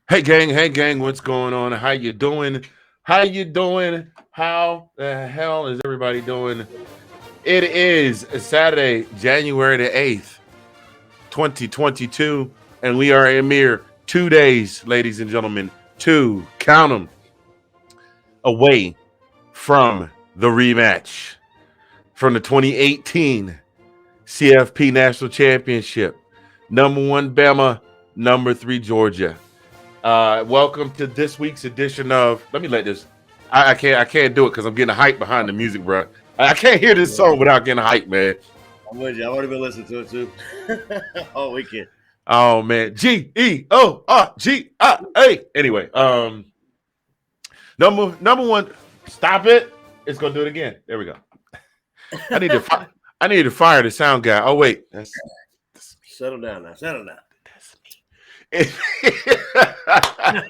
Hey gang, what's going on? How you doing? How you doing? How the hell is everybody doing? It is Saturday, January the 8th, 2022, and we are a mere 2 days, ladies and gentlemen, count them, away from the rematch from the 2018 CFP National Championship. Number one, Bama, number three, Georgia. Welcome to this week's edition of. Let me let this. I can't do it because I'm getting hype behind the music, bro. I can't hear this song without getting hype, man. I'm with you. I've already been listening to it too all weekend. Oh man, GEORGIA. Anyway, number one. Stop it. It's gonna do it again. There we go. I need to fire. I need to fire the sound guy. Oh wait, that's Settle down now. Settle down.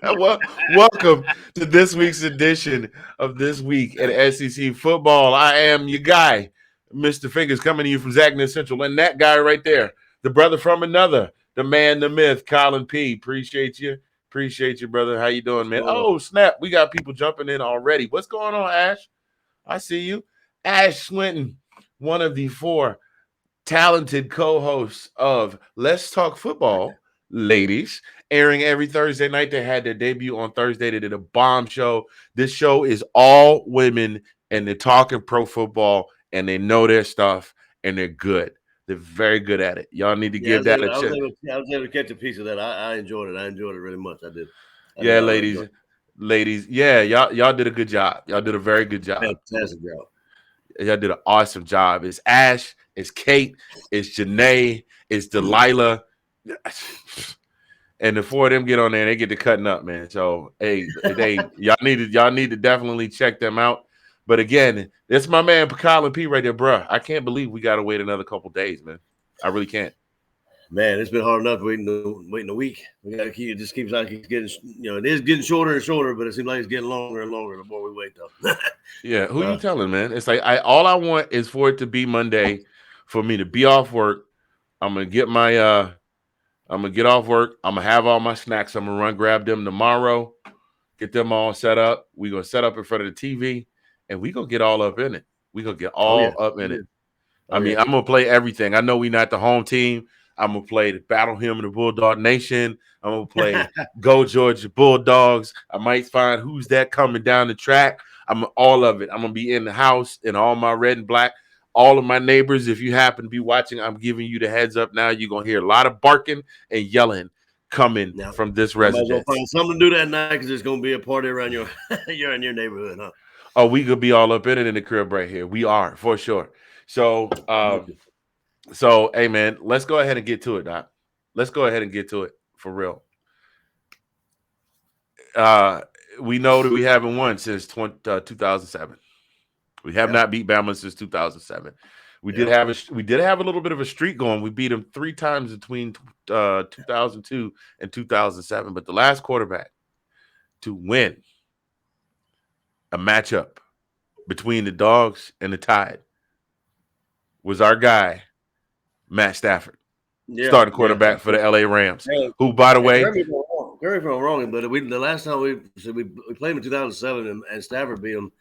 well, welcome to this week's edition of This Week at SEC Football. I am your guy, Mr. Fingaz, coming to you from Zagnif Socials. And that guy right there, the brother from another, the man, the myth, Collin P. Appreciate you. Appreciate you, brother. How you doing, man? Oh, snap. We got people jumping in already. What's going on, Ash? I see you. Ash Swinton, one of the four talented co-hosts of Let's Talk Football, ladies, airing every Thursday night. They had their debut on Thursday. They did a bomb show. This show is all women, and they're talking pro football, and they know their stuff, and they're good. They're very good at it. Y'all need to give that a check. I was able to catch a piece of that. I enjoyed it. I enjoyed it really much. I did. Yeah, ladies. Yeah, y'all did a good job. Y'all did a very good job. Fantastic job. Y'all did an awesome job. It's Ash, it's Kate, it's Janae, it's Delilah. And the four of them get on there and they get to cutting up, man. So hey, y'all need to definitely check them out. But again, it's my man Collin P right there, bro. I can't believe we gotta wait another couple days, man. I really can't. Man, it's been hard enough waiting a week. We gotta keep it. Just keeps getting, it is getting shorter and shorter, but it seems like it's getting longer and longer the more we wait, though. Yeah, who you telling, man? It's like all I want is for it to be Monday, for me to be off work. I'm gonna get off work. I'm gonna have all my snacks. I'm gonna run grab them tomorrow, get them all set up. We're gonna set up in front of the TV, and we gonna get all up in it. We gonna get all up in it. I'm gonna play everything. I know we're not the home team. I'm gonna play the Battle Hymn of the Bulldog Nation. I'm gonna play Go Georgia Bulldogs. I might find Who's That coming down the track. I'm all of it. I'm gonna be in the house in all my red and black. All of my neighbors, if you happen to be watching, I'm giving you the heads up now. You're gonna hear a lot of barking and yelling coming from this residence. Might as well find something to do that night because there's gonna be a party around your in your neighborhood, huh? Oh, we could be all up in it in the crib right here. We are for sure. So, hey man, let's go ahead and get to it, Doc. Let's go ahead and get to it for real. We know that we haven't won since 2007. We have not beat Bama since 2007. We did have a little bit of a streak going. We beat them 3 times between 2002 and 2007. But the last quarterback to win a matchup between the Dogs and the Tide was our guy, Matt Stafford, starting quarterback for the LA Rams. Who, by the way, correct me if I'm wrong, but the last time we played him in 2007 and Stafford beat him.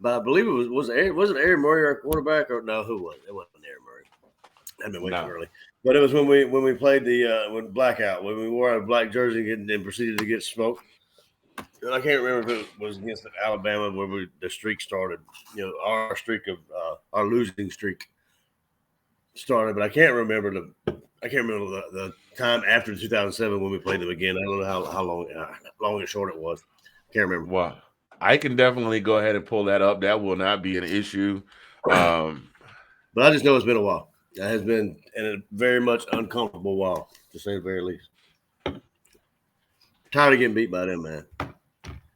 But I believe it was Aaron Murray our quarterback, or no? Who was it? It wasn't Aaron Murray. I've been waiting early, but it was when we played when blackout, when we wore our black jersey and proceeded to get smoked. And I can't remember if it was against Alabama where the streak started. Our streak of our losing streak started, but I can't remember the time after 2007 when we played them again. I don't know how long and short it was. I can't remember. Wow. I can definitely go ahead and pull that up. That will not be an issue. But I just know it's been a while. It has been a very much uncomfortable while, to say the very least. Tired of getting beat by them, man.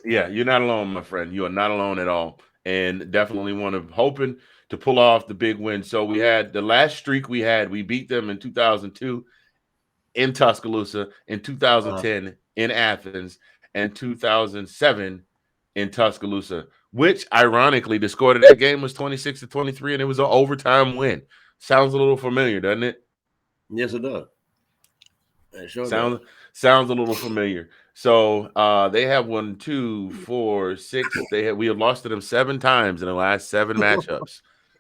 Yeah, you're not alone, my friend. You are not alone at all. And definitely hoping to pull off the big win. So we had the last streak we beat them in 2002 in Tuscaloosa, in 2010 in Athens, and 2007 in Tuscaloosa, which ironically the score of that game was 26-23, and it was an overtime win. Sounds a little familiar, doesn't it? Yes, it does. It sure sounds a little familiar. So they have 1, 2, 4, 6. We have lost to them 7 times in the last 7 matchups. God,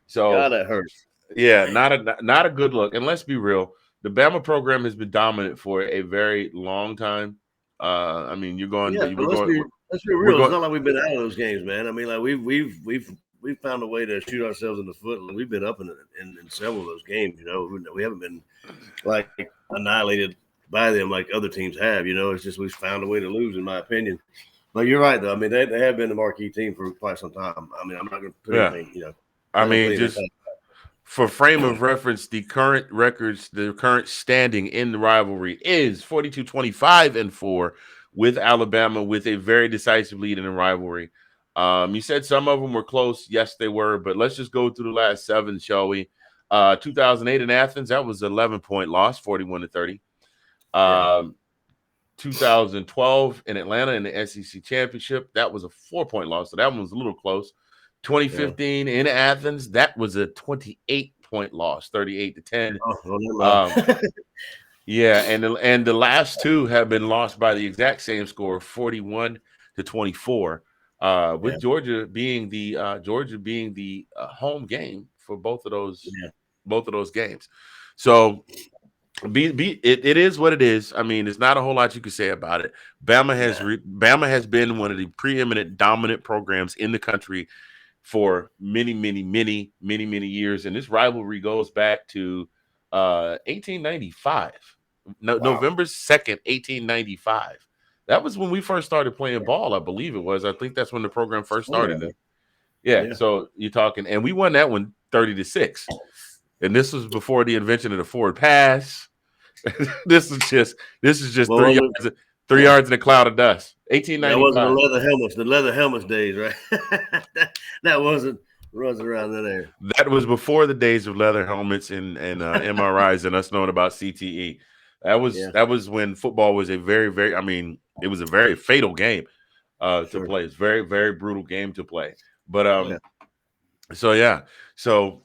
So that hurts. yeah, Dang. not a good look. And let's be real, the Bama program has been dominant for a very long time. I mean, Yeah, but we're going, let's be we're real. It's going. not like we've been out of those games, man. I mean, like we've found a way to shoot ourselves in the foot. We've been up in several of those games. You know, we haven't been like annihilated by them like other teams have. You know, it's just we've found a way to lose, in my opinion. But you're right, though. I mean, they have been the marquee team for quite some time. I mean, I'm not going to put Yeah, anything. You know, I not going to put mean, anything just past. for frame of reference, the current standing in the rivalry is 42-25-4 with Alabama with a very decisive lead in the rivalry. You said some of them were close. Yes, they were, but let's just go through the last 7, shall we? 2008 in Athens, that was an 11-point loss, 41-30. Yeah. 2012 in Atlanta in the SEC championship, that was a 4-point loss, so that one was a little close. Yeah. 2015 in Athens, that was a 28-point loss, 38-10. Oh, well, Um, never mind. yeah, and the last 2 have been lost by the exact same score, 41-24. With Yeah. Georgia being the home game for Yeah. both of those games. So it is what it is. I mean, there's not a whole lot you can say about it. Nah. Bama has been one of the preeminent dominant programs in the country for many, many, many, many, many years, and this rivalry goes back to 1895, Wow. November 2nd, 1895. That was when we first started playing ball, I believe it was. I think that's when the program first Somewhere started. around there. Yeah, Yeah. so you're talking, and we won that one 30-6, and this was before the invention of the forward pass. This is just Well, was it? 3 yards in a cloud of dust. That wasn't 1895. the leather helmets days, right? that wasn't around that area. That was before the days of leather helmets and MRIs and us knowing about CTE. Yeah, That was when football was a very, very, I mean, it was a very fatal game to sure. play. It's very, very brutal game to play. But Oh, yeah. so yeah. So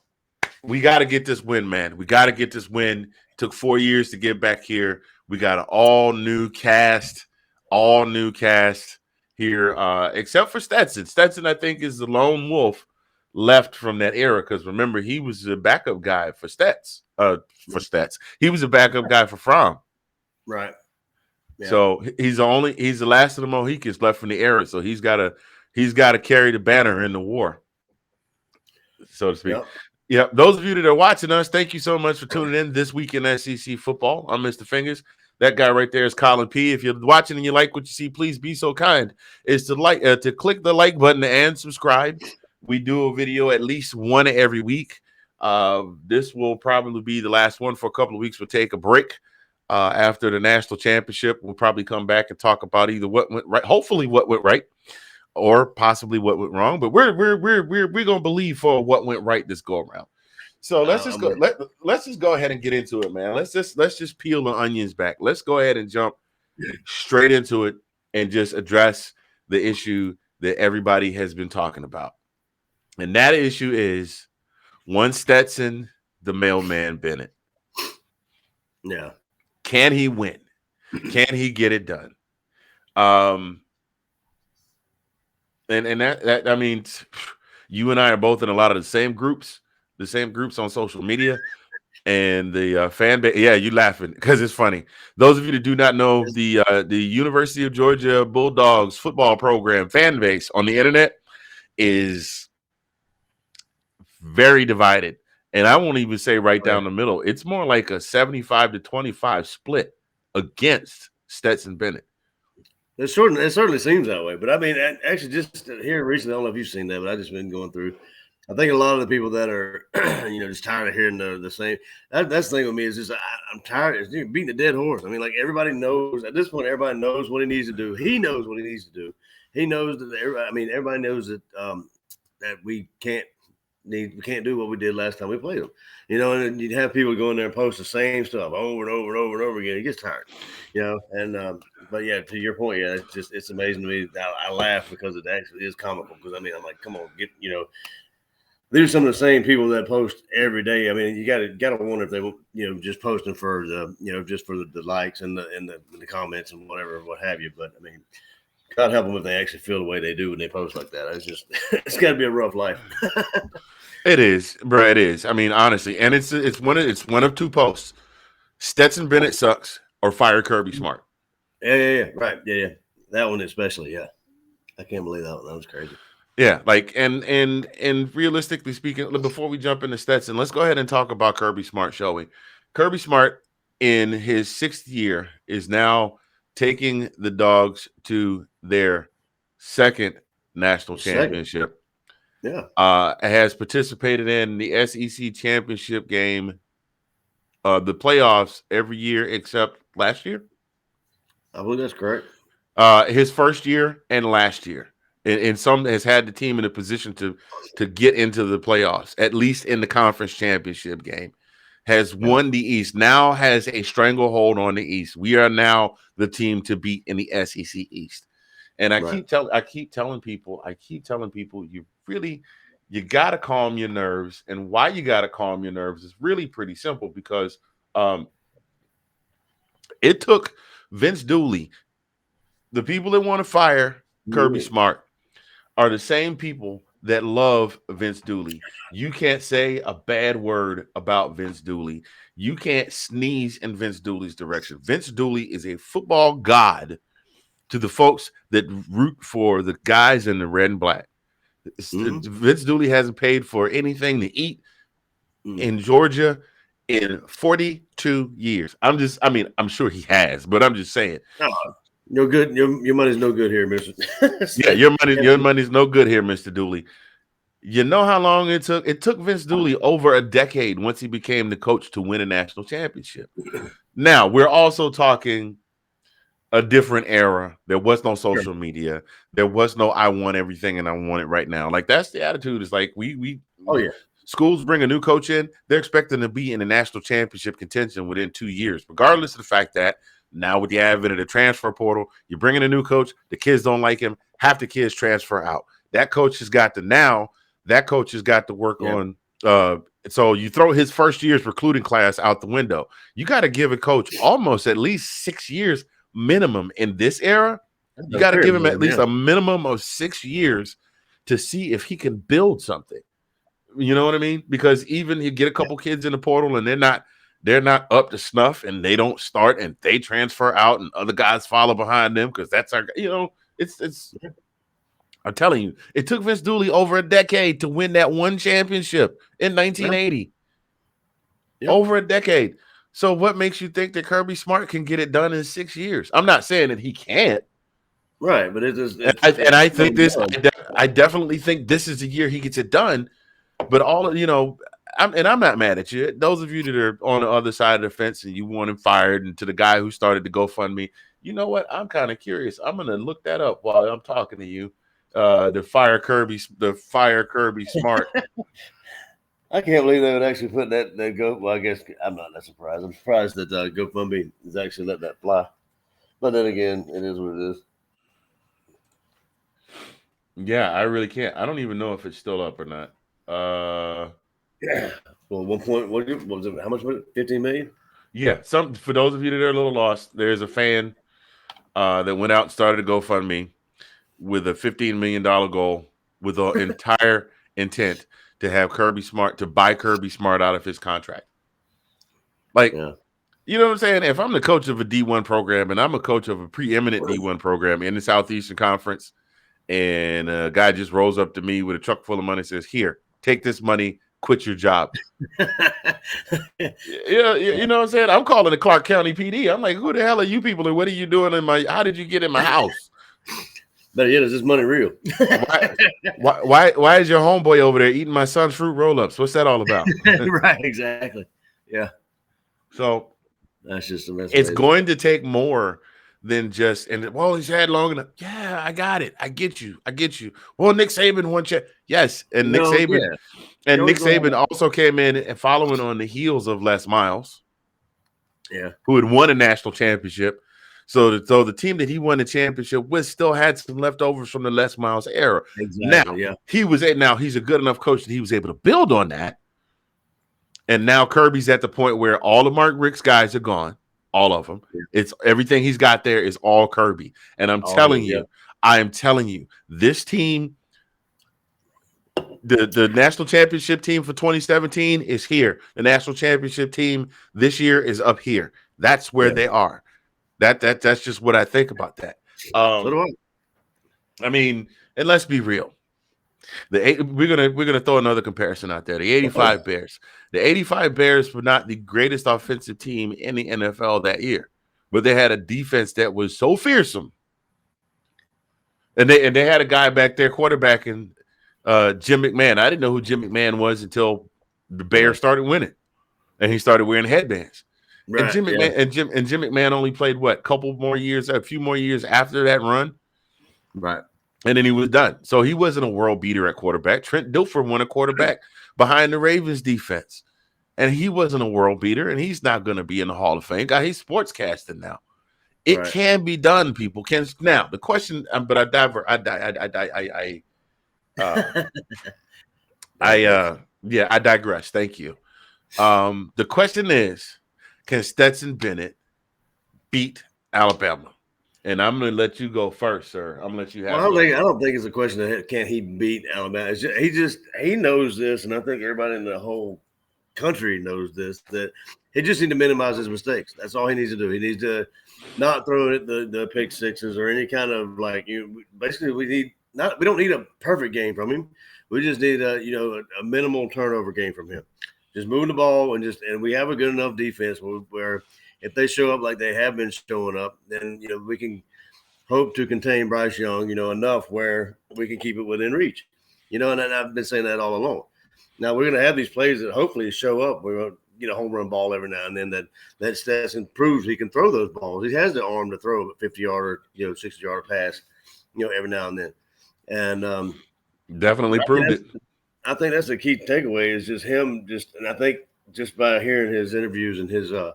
we got to get this win, man. We got to get this win. Took 4 years to get back here. We got an all new cast here, except for Stetson. Stetson, I think, is the lone wolf left from that era because remember he was the backup guy for Stets. He was a backup guy for Fromm. Right. Yeah. So he's the last of the Mohicans left from the era. So he's got to carry the banner in the war, so to speak. Yep. Yeah, those of you that are watching us, thank you so much for tuning in this week in SEC football. I'm Mr. Fingaz. That guy right there is Collin P. If you're watching and you like what you see, please be so kind is to click the like button and subscribe. We do a video at least one every week. This will probably be the last one for a couple of weeks. We'll take a break after the national championship. We'll probably come back and talk about either what went right, hopefully what went right, or possibly what went wrong. But we're gonna believe for what went right this go around. So let's just I'm go. with Let's just go ahead and get into it, man. Let's just peel the onions back. Let's go ahead and jump straight into it and just address the issue that everybody has been talking about. And that issue is one Stetson, the mailman Bennett. Yeah. Can he win? Can he get it done? And that I mean, you and I are both in a lot of the same groups on social media, and the fan base. Yeah, you laughing because it's funny. Those of you that do not know, the University of Georgia Bulldogs football program fan base on the internet is very divided, and I won't even say right down the middle. It's more like a 75-25 split against Stetson Bennett. It certainly seems that way. But I mean, actually, just here recently, I don't know if you've seen that, but I've just been going through. I think a lot of the people that are, just tired of hearing the same. That's the thing with me is just I'm tired of beating a dead horse. I mean, like everybody knows at this point, everybody knows what he needs to do. He knows what he needs to do. He knows that everybody knows that that we can't do what we did last time we played them. And you'd have people go in there and post the same stuff over and over and over and over again. It gets tired, and but yeah, to your point, yeah, it's amazing to me. I laugh because it actually is comical. Because I mean, I'm like, come on, These are some of the same people that post every day. I mean, you got to wonder if they, just posting for the, just for the likes and the comments and whatever, what have you. But I mean, God help them if they actually feel the way they do when they post like that. It's just, it's got to be a rough life. It is, bro. It is. I mean, honestly, and it's one of two posts: Stetson Bennett sucks or fire Kirby Smart. Yeah, right, yeah. That one especially, yeah. I can't believe that one. That was crazy. Yeah, like and realistically speaking, before we jump into Stetson, let's go ahead and talk about Kirby Smart, shall we? Kirby Smart, in his 6th year, is now taking the Dogs to their 2nd national championship. Yeah. Has participated in the SEC championship game, the playoffs every year except last year. I believe that's correct. His first year and last year. And some has had the team in a position to get into the playoffs, at least in the conference championship game. Has won the East, now has a stranglehold on the East. We are now the team to beat in the SEC East. And I keep telling people, you got to calm your nerves. And why you got to calm your nerves is really pretty simple, because it took Vince Dooley. The people that want to fire Kirby Smart are the same people that love Vince Dooley. You can't say a bad word about Vince Dooley. You can't sneeze in Vince Dooley's direction. Vince Dooley is a football god to the folks that root for the guys in the red and black. Vince Dooley hasn't paid for anything to eat in Georgia in 42 years. I'm sure he has, but I'm just saying. No good. Your money's no good here, Mister. Yeah, your money's no good here, Mr. Dooley. You know how long it took? It took Vince Dooley over a decade once he became the coach to win a national championship. Now, we're also talking a different era. There was no social media. There was no I want everything and I want it right now. Like, that's the attitude. It's like schools bring a new coach in, they're expecting to be in the national championship contention within 2 years, regardless of the fact that now with the advent of the transfer portal, you're bringing a new coach, the kids don't like him, half the kids transfer out. That coach has got to work on so you throw his first year's recruiting class out the window. You got to give a coach almost at least 6 years minimum in this era. You got to give him at least a minimum of 6 years to see if he can build something. You know what I mean? Because even you get a couple kids in the portal and they're not up to snuff and they don't start and they transfer out and other guys follow behind them because that's our, it's I'm telling you, it took Vince Dooley over a decade to win that one championship in 1980. Over a decade. So what makes you think that Kirby Smart can get it done in 6 years? I'm not saying that he can't. Right, but it is. I think this. I definitely think this is the year he gets it done. But I'm not mad at you. Those of you that are on the other side of the fence and you want him fired, and to the guy who started the GoFundMe, you know what? I'm kind of curious. I'm gonna look that up while I'm talking to you. The fire Kirby Smart. I can't believe they would actually put that go. Well, I guess I'm not that surprised. I'm surprised that GoFundMe is actually let that fly. But then again, it is what it is. Yeah, I really can't. I don't even know if it's still up or not. Yeah. Well, 1 point. What was it? How much was it? 15 million. Yeah. For those of you that are a little lost, there's a fan that went out and started a GoFundMe with a $15 million goal, with the entire intent to have Kirby Smart, to buy Kirby Smart out of his contract. Like, you know what I'm saying? If I'm the coach of a D1 program and I'm a coach of a preeminent D1 program in the Southeastern Conference, and a guy just rolls up to me with a truck full of money and says, "Here, take this money, quit your job." You know what I'm saying? I'm calling the Clark County PD. I'm like, who the hell are you people and what are you doing how did you get in my house? But is this money real? why is your homeboy over there eating my son's fruit roll-ups? What's that all about? Right, exactly. Yeah. So that's just it's going to take more than just, he's had long enough. Yeah, I got it. I get you. Well, Nick Saban won. Yes, and Nick Saban also came in and following on the heels of Les Miles, who had won a national championship. So the team that he won the championship with still had some leftovers from the Les Miles era. Now Exactly. Yeah. he's a good enough coach that he was able to build on that. And now Kirby's at the point where all of Mark Richt's guys are gone, all of them. Yeah. It's everything he's got there is all Kirby. And I'm telling you, this team, the national championship team for 2017 is here. The national championship team this year is up here. That's where they are. That's just what I think about that. So do I. I mean, and let's be real. We're gonna throw another comparison out there. The 85 Bears. The 85 Bears were not the greatest offensive team in the NFL that year, but they had a defense that was so fearsome. And they had a guy back there quarterbacking Jim McMahon. I didn't know who Jim McMahon was until the Bears started winning, and he started wearing headbands. Right. And Jim McMahon only played a few more years after that run. Right. And then he was done. So he wasn't a world beater at quarterback. Trent Dilfer won a quarterback behind the Ravens defense. And he wasn't a world beater, and he's not going to be in the Hall of Fame. He's sportscasting now. It can be done, people. Now the question, but I digress. Thank you. The question is, can Stetson Bennett beat Alabama? And I'm going to let you go first, sir. I'm going to let you have it. I don't think it's a question of can he beat Alabama. He knows this, and I think everybody in the whole country knows this, that he just needs to minimize his mistakes. That's all he needs to do. He needs to not throw it the pick sixes or any kind of basically we don't need a perfect game from him. We just need a minimal turnover game from him. Just moving the ball and we have a good enough defense where if they show up like they have been showing up, then we can hope to contain Bryce Young, enough where we can keep it within reach. And I've been saying that all along. Now we're going to have these plays that hopefully show up. We're going to get a home run ball every now and then that Stetson proves he can throw those balls. He has the arm to throw a 50-yard or 60-yard pass, every now and then. And definitely proved it. I think that's the key takeaway is just him. And I think just by hearing his interviews and his him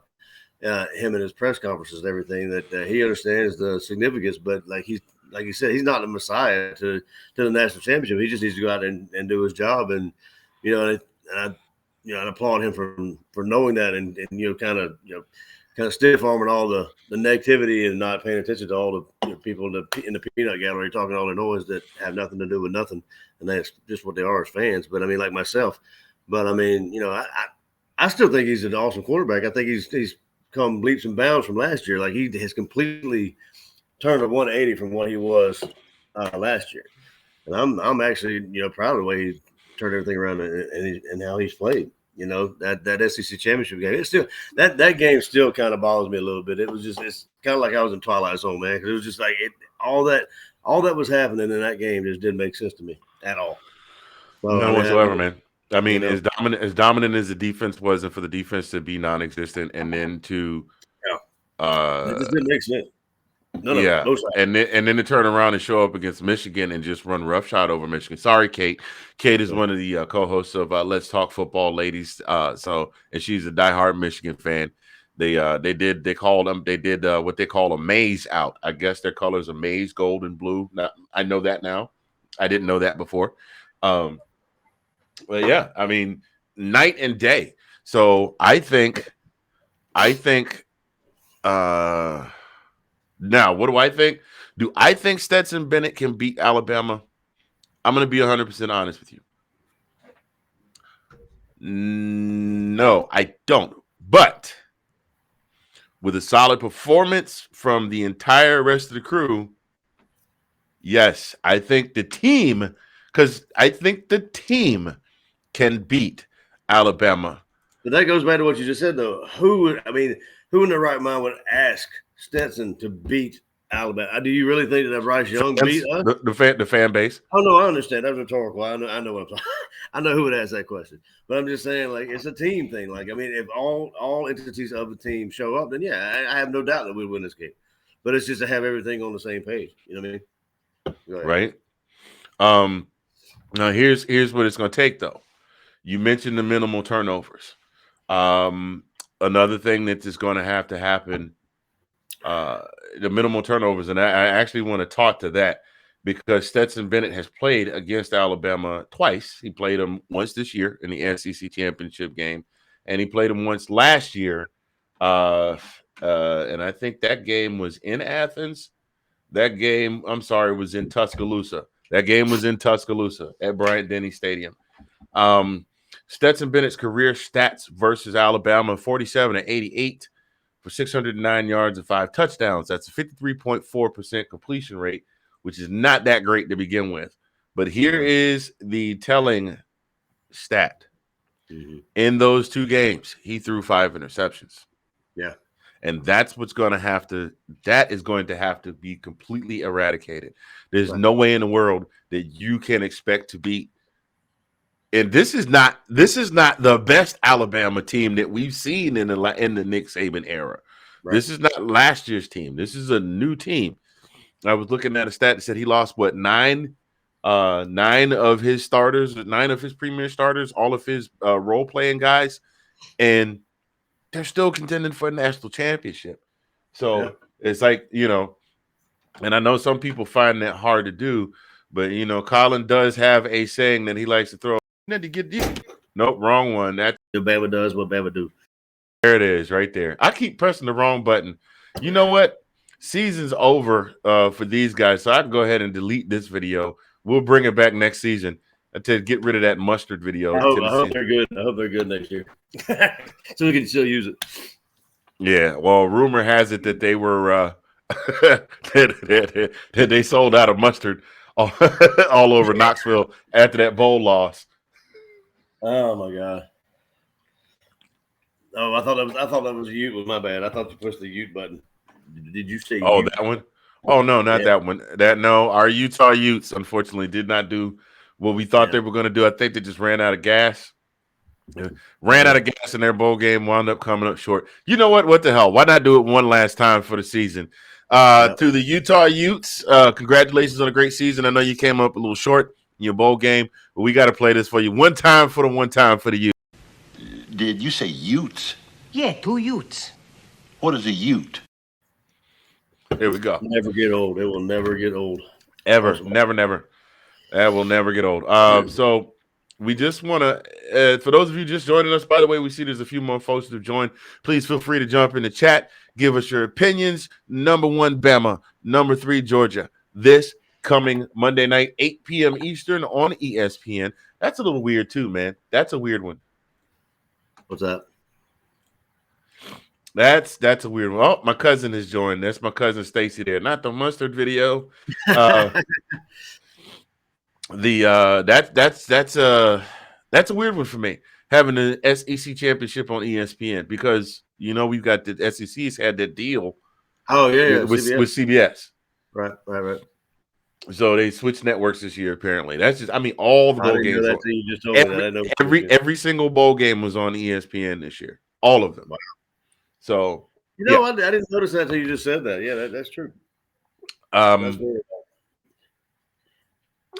and his press conferences and everything that he understands the significance. But like you said, he's not the Messiah to the national championship. He just needs to go out and do his job. And I applaud him for knowing that and kind of stiff arming all the negativity and not paying attention to all the people in the peanut gallery talking all the noise that have nothing to do with nothing, and that's just what they are as fans. But I mean, like myself. But I mean, I still think he's an awesome quarterback. I think he's come leaps and bounds from last year. Like he has completely turned a 180 from what he was last year, and I'm actually proud of the way he turned everything around and how he's played. That SEC championship game. It's still that game still kind of bothers me a little bit. It's kind of like I was in Twilight Zone, man, because it was just like all that was happening in that game just didn't make sense to me at all. So, none whatsoever, man. I mean, as dominant as the defense was, and for the defense to be non-existent, and then to it just didn't make sense. And then to turn around and show up against Michigan and just run roughshod over Michigan. Sorry, Kate. Kate is one of the co-hosts of Let's Talk Football, ladies. And she's a diehard Michigan fan. They did what they call a maize out. I guess their colors are maize, gold, and blue. Now, I know that now. I didn't know that before. But yeah, I mean, night and day. So I think. Now, what do I think? Do I think Stetson Bennett can beat Alabama? I'm going to be 100% honest with you. No, I don't. But with a solid performance from the entire rest of the crew, yes, I think the team can beat Alabama. But that goes back to what you just said, though. Who in their right mind would ask Stetson to beat Alabama? Do you really think that Bryce Young beat us? The fan base? Oh no, I understand. That's rhetorical. I know what I'm talking. I know who would ask that question. But I'm just saying, like, it's a team thing. Like, I mean, if all entities of the team show up, then yeah, I have no doubt that we'll win this game. But it's just to have everything on the same page. You know what I mean? Right. Now here's what it's going to take, though. You mentioned the minimal turnovers. Another thing that is going to have to happen the minimal turnovers, and I actually want to talk to that because Stetson Bennett has played against Alabama twice. He played them once this year in the SEC championship game, and he played them once last year. And I think that game was in Athens. That game, I'm sorry, was in Tuscaloosa. That game was in Tuscaloosa at Bryant-Denny Stadium. Stetson Bennett's career stats versus Alabama: 47-88 for 609 yards and 5 touchdowns. That's a 53.4% completion rate, which is not that great to begin with. But here is the telling stat. In those 2 games, he threw 5 interceptions. Yeah. And that's what's going to have to – that is going to have to be completely eradicated. There's no way in the world that you can expect to beat. And this is not the best Alabama team that we've seen in the Nick Saban era. Right. This is not last year's team. This is a new team. I was looking at a stat that said he lost, 9 of his starters, 9 of his premier starters, all of his role-playing guys, and – they're still contending for a national championship. So it's like, and I know some people find that hard to do, but, Collin does have a saying that he likes to throw. Nope, wrong one. That's Bama does what Bama do. There it is right there. I keep pressing the wrong button. You know what? Season's over for these guys, so I can go ahead and delete this video. We'll bring it back next season to get rid of that mustard video. I hope they're good. I hope they're good next year. So we can still use it. Yeah. Well, rumor has it that they were that they sold out of mustard all over Knoxville after that bowl loss. Oh my God. Oh, I thought that was Ute. Was my bad. I thought you pushed the Ute button. Did you say? Oh, Ute? that one? Oh no, not that one. Our Utah Utes unfortunately did not do what we thought they were going to do. I think they just ran out of gas. Ran out of gas in their bowl game, wound up coming up short. You know what? What the hell? Why not do it one last time for the season? To the Utah Utes, congratulations on a great season. I know you came up a little short in your bowl game, but we got to play this for you. One time for the Utes. Did you say Utes? Yeah, 2 Utes. What is a Ute? Here we go. Never get old. It will never get old. Ever. Never. That will never get old. So we just want to, for those of you just joining us, by the way, we see there's a few more folks that have joined. Please feel free to jump in the chat. Give us your opinions. Number 1, Bama. Number 3, Georgia. This coming Monday night, 8 p.m. Eastern on ESPN. That's a little weird too, man. That's a weird one. What's that? That's a weird one. Oh, my cousin has joined. That's my cousin Stacy there. Not the mustard video. That's a weird one for me, having the SEC championship on ESPN, because we've got the SEC's had that deal. Oh yeah, with CBS. Right. So they switched networks this year. Apparently, that's just. I mean, all the bowl games. You just told me that. Every single bowl game was on ESPN this year. All of them. Wow. So I didn't notice that until you just said that. Yeah, that's true.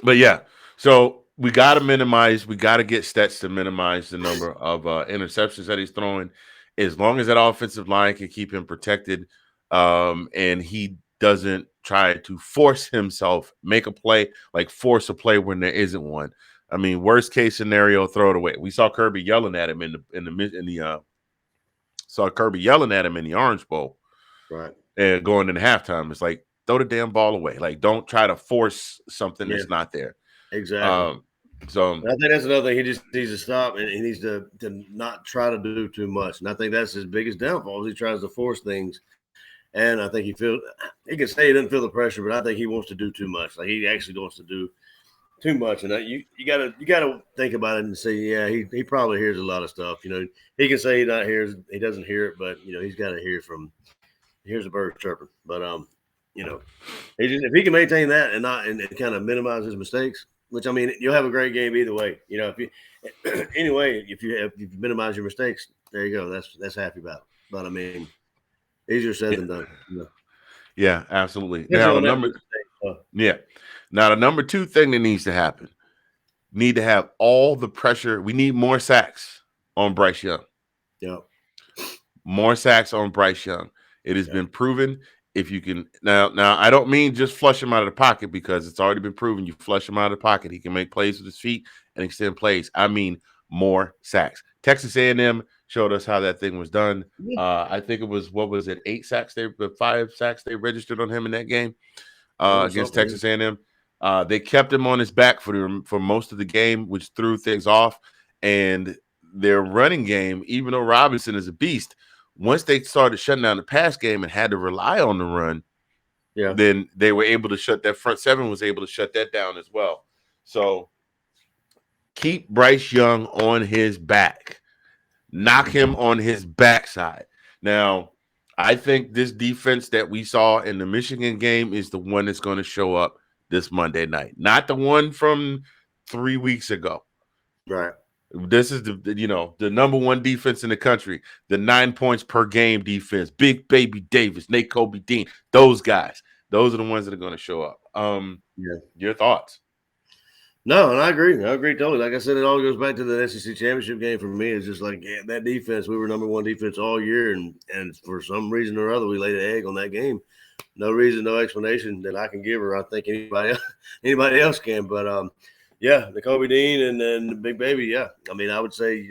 But yeah, so we got to get Stets to minimize the number of interceptions that he's throwing, as long as that offensive line can keep him protected, and he doesn't try to force himself, make a play, like force a play when there isn't one. I mean, worst case scenario, throw it away. We saw Kirby yelling at him in the Orange Bowl, right? And going into halftime, it's like, throw the damn ball away. Like, don't try to force something that's not there. Exactly. So I think that's another thing. He just needs to stop, and he needs to not try to do too much. And I think that's his biggest downfall. He tries to force things, and I think he can say he doesn't feel the pressure, but I think he wants to do too much. Like, he actually wants to do too much, and you gotta think about it and say, yeah, he probably hears a lot of stuff. He can say he doesn't hear it, but he's got to hear hears a bird chirping. But if he can maintain that and kind of minimize his mistakes, which, I mean, you'll have a great game either way. If you minimize your mistakes, there you go. That's happy about it. But I mean, easier said than done. Yeah, absolutely. Now the number 2 thing that needs to happen, need to have all the pressure. We need more sacks on Bryce Young. Yeah. More sacks on Bryce Young. It has been proven if you can now I don't mean just flush him out of the pocket because it's already been proven you flush him out of the pocket, he can make plays with his feet and extend plays. I mean more sacks. Texas A&M showed us how that thing was done. I think it was 5 sacks they registered on him in that game against Texas A&M. They kept him on his back for most of the game, which threw things off. And their running game, even though Robinson is a beast, once they started shutting down the pass game and had to rely on the run, then they were able to shut that front seven was able to shut that down as well. So keep Bryce Young on his back. Knock him on his backside. Now, I think this defense that we saw in the Michigan game is the one that's going to show up this Monday night, not the one from 3 weeks ago. Right. This is the number one defense in the country, the 9 points per game defense. Big Baby Davis, Nate Kobe Dean, those guys. Those are the ones that are going to show up. Your thoughts? No, and I agree totally. Like I said, it all goes back to the SEC championship game for me. It's just like that defense. We were number one defense all year, and for some reason or other, we laid an egg on that game. No reason, no explanation that I can give her. I think anybody else can. But the Kobe Dean and then the Big Baby. Yeah, I mean, I would say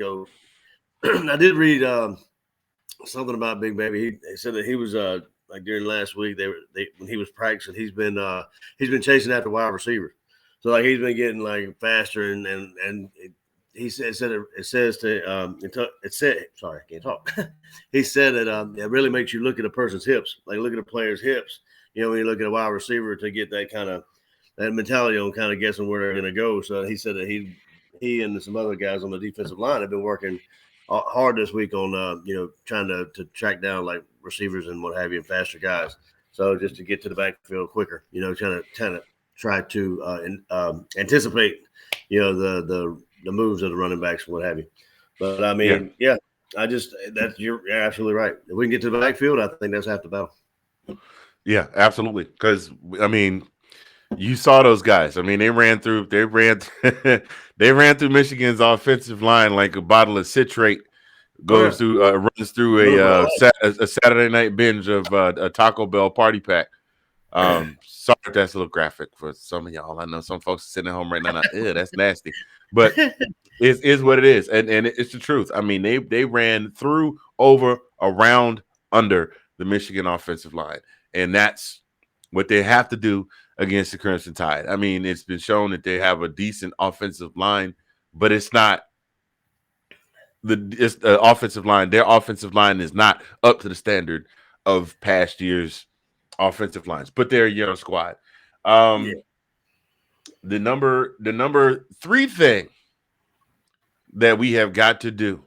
I did read something about Big Baby. He said that he was like during last week when he was practicing, he's been chasing after wide receivers. So like he's been getting like faster and he said it says to sorry, I can't talk. He said that it really makes you look at a person's hips, like look at a player's hips. When you look at a wide receiver to get that kind of that mentality on kind of guessing where they're going to go. So he said that he and some other guys on the defensive line have been working hard this week on trying to track down like receivers and what have you and faster guys. So just to get to the backfield quicker, trying to try to anticipate, the moves of the running backs and what have you. But I mean, you're absolutely right. If we can get to the backfield, I think that's half the battle. Yeah, absolutely. Because I mean, you saw those guys. I mean, they ran through Michigan's offensive line like a bottle of citrate runs through a Saturday night binge of a Taco Bell party pack. Sorry if that's a little graphic for some of y'all. I know some folks are sitting at home right now. Ew, that's nasty. But it is what it is. And it's the truth. I mean, they ran through, over, around, under the Michigan offensive line. And that's what they have to do against the Crimson Tide. I mean, it's been shown that they have a decent offensive line, but it's not the offensive line. Their offensive line is not up to the standard of past years' offensive lines, but they're a young squad. The number 3 thing that we have got to do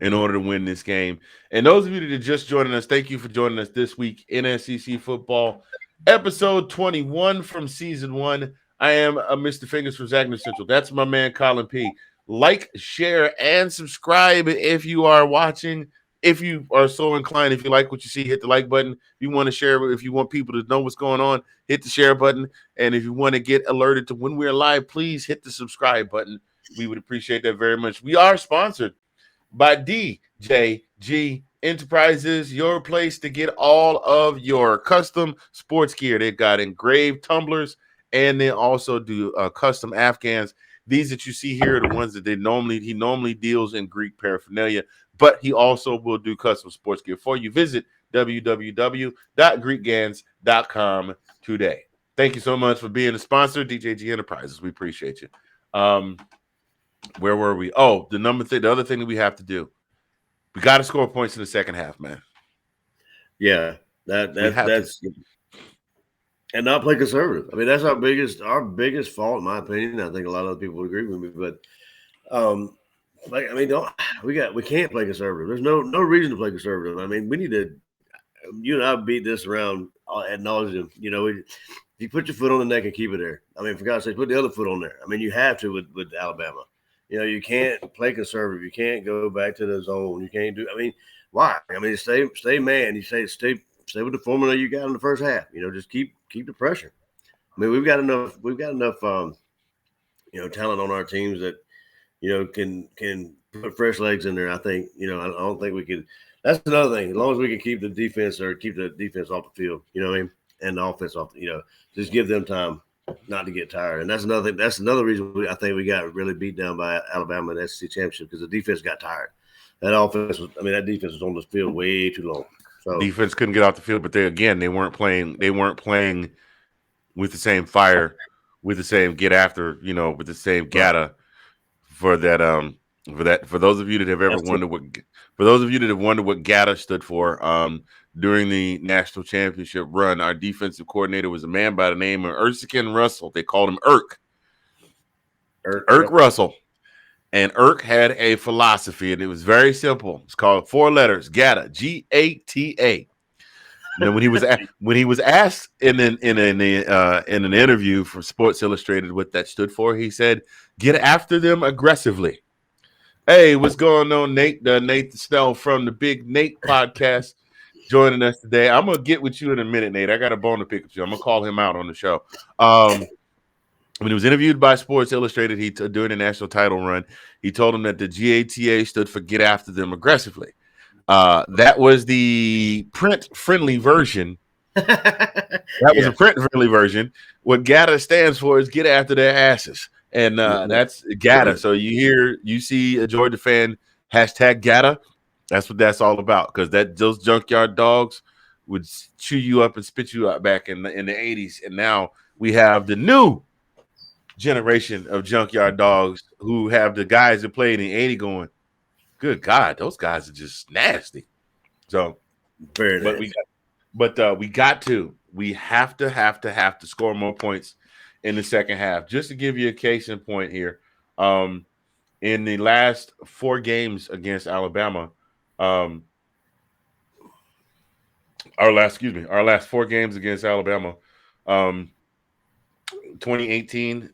in order to win this game. And those of you that are just joining us, thank you for joining us this week in SEC football, episode 21 from season 1. I am Mr. Fingaz from Zagnif Socials. That's my man Collin P. Like, share, and subscribe if you are watching. If you are so inclined, if you like what you see, hit the like button. If you want to share, if you want people to know what's going on, hit the share button. And if you want to get alerted to when we're live, please hit the subscribe button. We would appreciate that very much. We are sponsored by DJG Enterprises, your place to get all of your custom sports gear. They've got engraved tumblers, and they also do custom Afghans. These that you see here are the ones that he normally deals in Greek paraphernalia, but he also will do custom sports gear for you. Visit www.greekgans.com today. Thank you so much for being a sponsor, DJG Enterprises. We appreciate you. Where were we? Oh, the other thing that we have to do, we got to score points in the second half, man. Yeah, that's and not play conservative. I mean, that's our biggest fault, in my opinion. I think a lot of other people would agree with me, but we can't play conservative. There's no reason to play conservative. I mean, we need to. You and I beat this around ad nauseum. You put your foot on the neck and keep it there. I mean, for God's sake, put the other foot on there. I mean, you have to with Alabama. You can't play conservative. You can't go back to the zone. You can't do. I mean, why? I mean, stay man. You stay with the formula you got in the first half. Just keep the pressure. I mean, we've got enough talent on our teams that can put fresh legs in there. I think, I don't think we could. That's another thing. As long as we can keep the defense off the field, you know what I mean, and the offense off, just give them time not to get tired. And that's another thing. That's another reason I think we got really beat down by Alabama in the SEC championship, because the defense got tired. That defense was on the field way too long. So defense couldn't get off the field, but they weren't playing. They weren't playing with the same fire, with the same get after, with the same gata for that. For those of you that have ever wondered what GATA stood for, during the national championship run, our defensive coordinator was a man by the name of Erskine Russell. They called him Irk. Irk Russell. And Irk had a philosophy, and it was very simple. It's called 4 letters, GATA, GATA. Then when he was asked in an interview for Sports Illustrated what that stood for, he said, "Get after them aggressively." Hey, what's going on, Nate? Nate Snell from the Big Nate podcast joining us today. I'm gonna get with you in a minute, Nate. I got a bone to pick with you. I'm gonna call him out on the show. When he was interviewed by Sports Illustrated, during the national title run, he told him that the GATA stood for "Get After Them Aggressively." That was the print-friendly version. Was a print-friendly version. What GATA stands for is "Get After Their Asses." And that's GATA. So you see a Georgia fan hashtag GATA. That's what that's all about. Because those junkyard dogs would chew you up and spit you out back in the 80s. And now we have the new generation of junkyard dogs who have the guys that played in the 80s going, good God, those guys are just nasty. So, we have to score more points in the second half. Just to give you a case in point here, in the last 4 games against Alabama, our last 4 games against Alabama, 2018.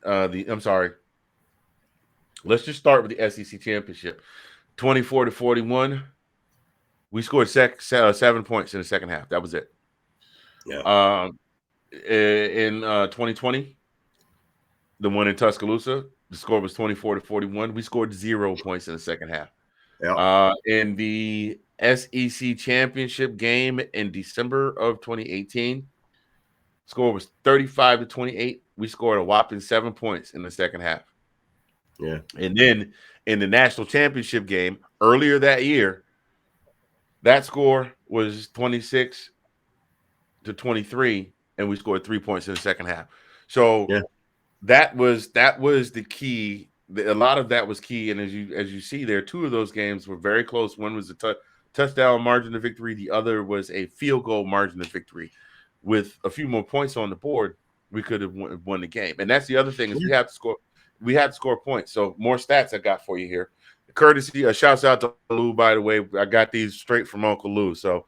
Let's just start with the SEC championship. 24-41. We scored 7 points in the second half. That was it. Yeah. In 2020. The one in Tuscaloosa, the score was 24-41. We scored 0 points in the second half. Yeah. In the SEC championship game in December of 2018, score was 35-28. We scored a whopping 7 points in the second half. Yeah. And then in the national championship game earlier that year, that score was 26-23, and we scored 3 points in the second half. So that was the key. A lot of that was key, and as you see there, 2 of those games were very close. One was a touchdown margin of victory. The other was a field goal margin of victory. With a few more points on the board, we could have won the game. And that's the other thing is we have to score. We had to score points. So more stats I got for you here. Courtesy, shouts out to Lou, by the way. I got these straight from Uncle Lou. So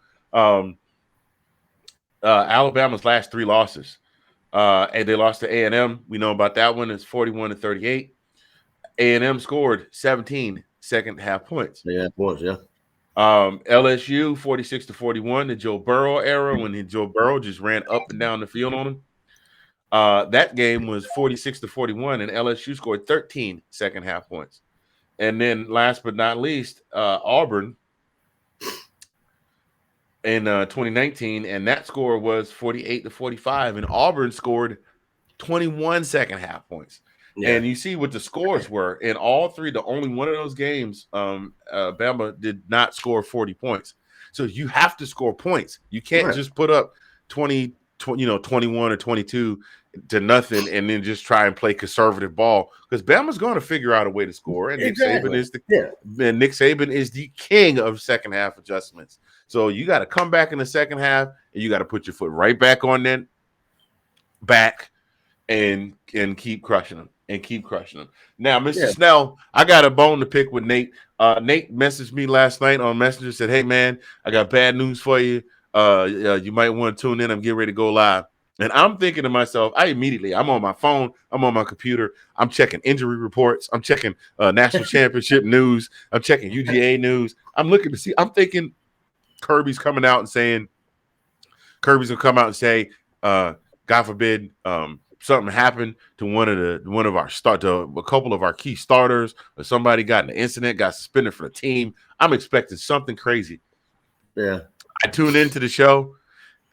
Alabama's last 3 losses. And they lost to A&M. We know about that one. It's 41-38. A&M scored 17 second half points. Yeah, points, yeah. LSU 46-41, the Joe Burrow era, when Joe Burrow just ran up and down the field on him. That game was 46-41, and LSU scored 13 second half points. And then last but not least, Auburn in 2019, and that score was 48-45, and Auburn scored 21 second half points. Yeah. And you see what the scores were in all 3. The only one of those games, Bama did not score 40 points. So you have to score points. You can't just put up 21 or 22 to nothing and then just try and play conservative ball, because Bama's going to figure out a way to score. And Nick Saban is the king of second half adjustments. So you got to come back in the second half and you got to put your foot right back on that back and keep crushing them. Now, Mr. Snell, I got a bone to pick with Nate. Nate messaged me last night on Messenger, said, "Hey, man, I got bad news for you. You might want to tune in. I'm getting ready to go live." And I'm thinking to myself, I'm on my phone, I'm on my computer, I'm checking injury reports, I'm checking national championship news, I'm checking UGA news. I'm looking to see, I'm thinking Kirby's going to come out and say, God forbid, something happened to a couple of our key starters, or somebody got in an incident, got suspended for the team. I'm expecting something crazy. Yeah. I tuned into the show.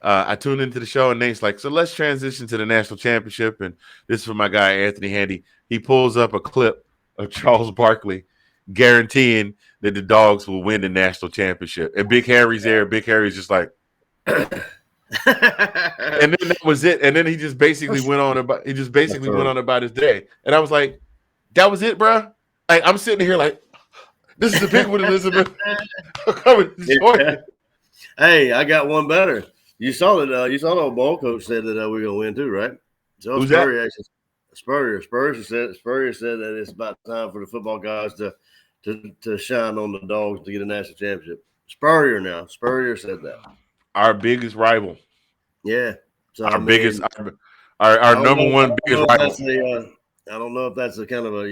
And Nate's like, so let's transition to the national championship. And this is for my guy, Anthony Handy. He pulls up a clip of Charles Barkley guaranteeing that the Dogs will win the national championship. And Big Harry's there. Big Harry's just like, and then that was it. And then he just basically went on about his day. And I was like, that was it, bro. Like, I'm sitting here like, this is a big one, Elizabeth. Hey, I got one better. You saw that. You saw the old ball coach said that we're gonna win too, right? So Who's Spurrier actually, Spurrier said that it's about time for the football guys to shine on the Dogs to get a national championship. Spurrier said that. Our biggest rival. Yeah. So our number one biggest rival. I don't know if that's a kind of a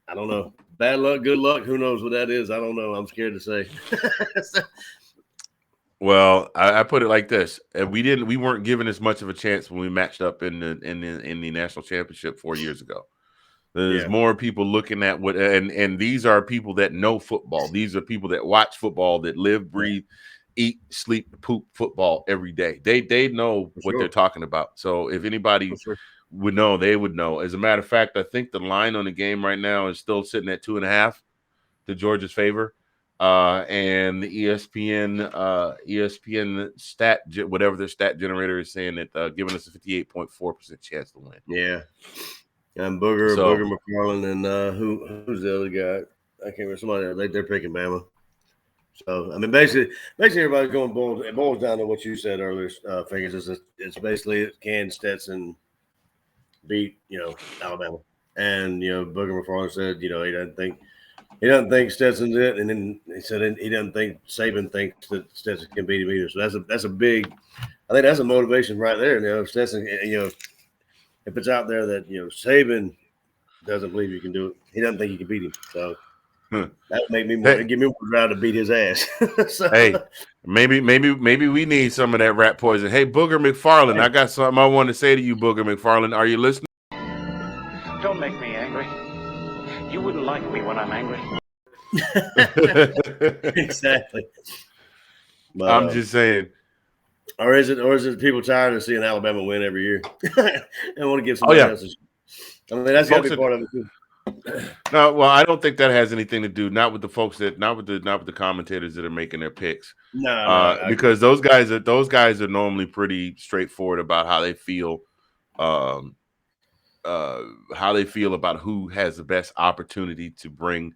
I don't know. Bad luck, good luck. Who knows what that is? I don't know. I'm scared to say. Well, I put it like this: we weren't given as much of a chance when we matched up in the national championship 4 years ago. There's more people looking at what, and these are people that know football. These are people that watch football, that live, breathe, eat, sleep, poop football every day. They know what they're talking about. So if anybody would know, they would know. As a matter of fact, I think the line on the game right now is still sitting at 2.5 to Georgia's favor. And the ESPN stat, whatever their stat generator is saying, that giving us a 58.4% chance to win. Yeah. And Booger McFarland, and who's the other guy? I can't remember. Somebody they're picking Bama. So I mean, basically, everybody's going boils. It boils down to what you said earlier, Fingers. It's basically can Stetson beat Alabama, and Booger McFarland said he doesn't think Stetson's it, and then he said he doesn't think Saban thinks that Stetson can beat him either. So that's a big. I think that's a motivation right there. Stetson, if it's out there that Saban doesn't believe you can do it, he doesn't think you can beat him. So that would make me give me more drive to beat his ass. So, hey, maybe we need some of that rat poison. Hey, Booger McFarland, I got something I want to say to you, Booger McFarland. Are you listening? Don't make me angry. You wouldn't like me when I'm angry. Exactly. But, I'm just saying. Or is it people tired of seeing Alabama win every year and want to give somebody else a shot? I mean, that's got to be part of it too. No, well, I don't think that has anything to do not with the folks not with the commentators that are making their picks. No, because those guys are normally pretty straightforward about how they feel, about who has the best opportunity to bring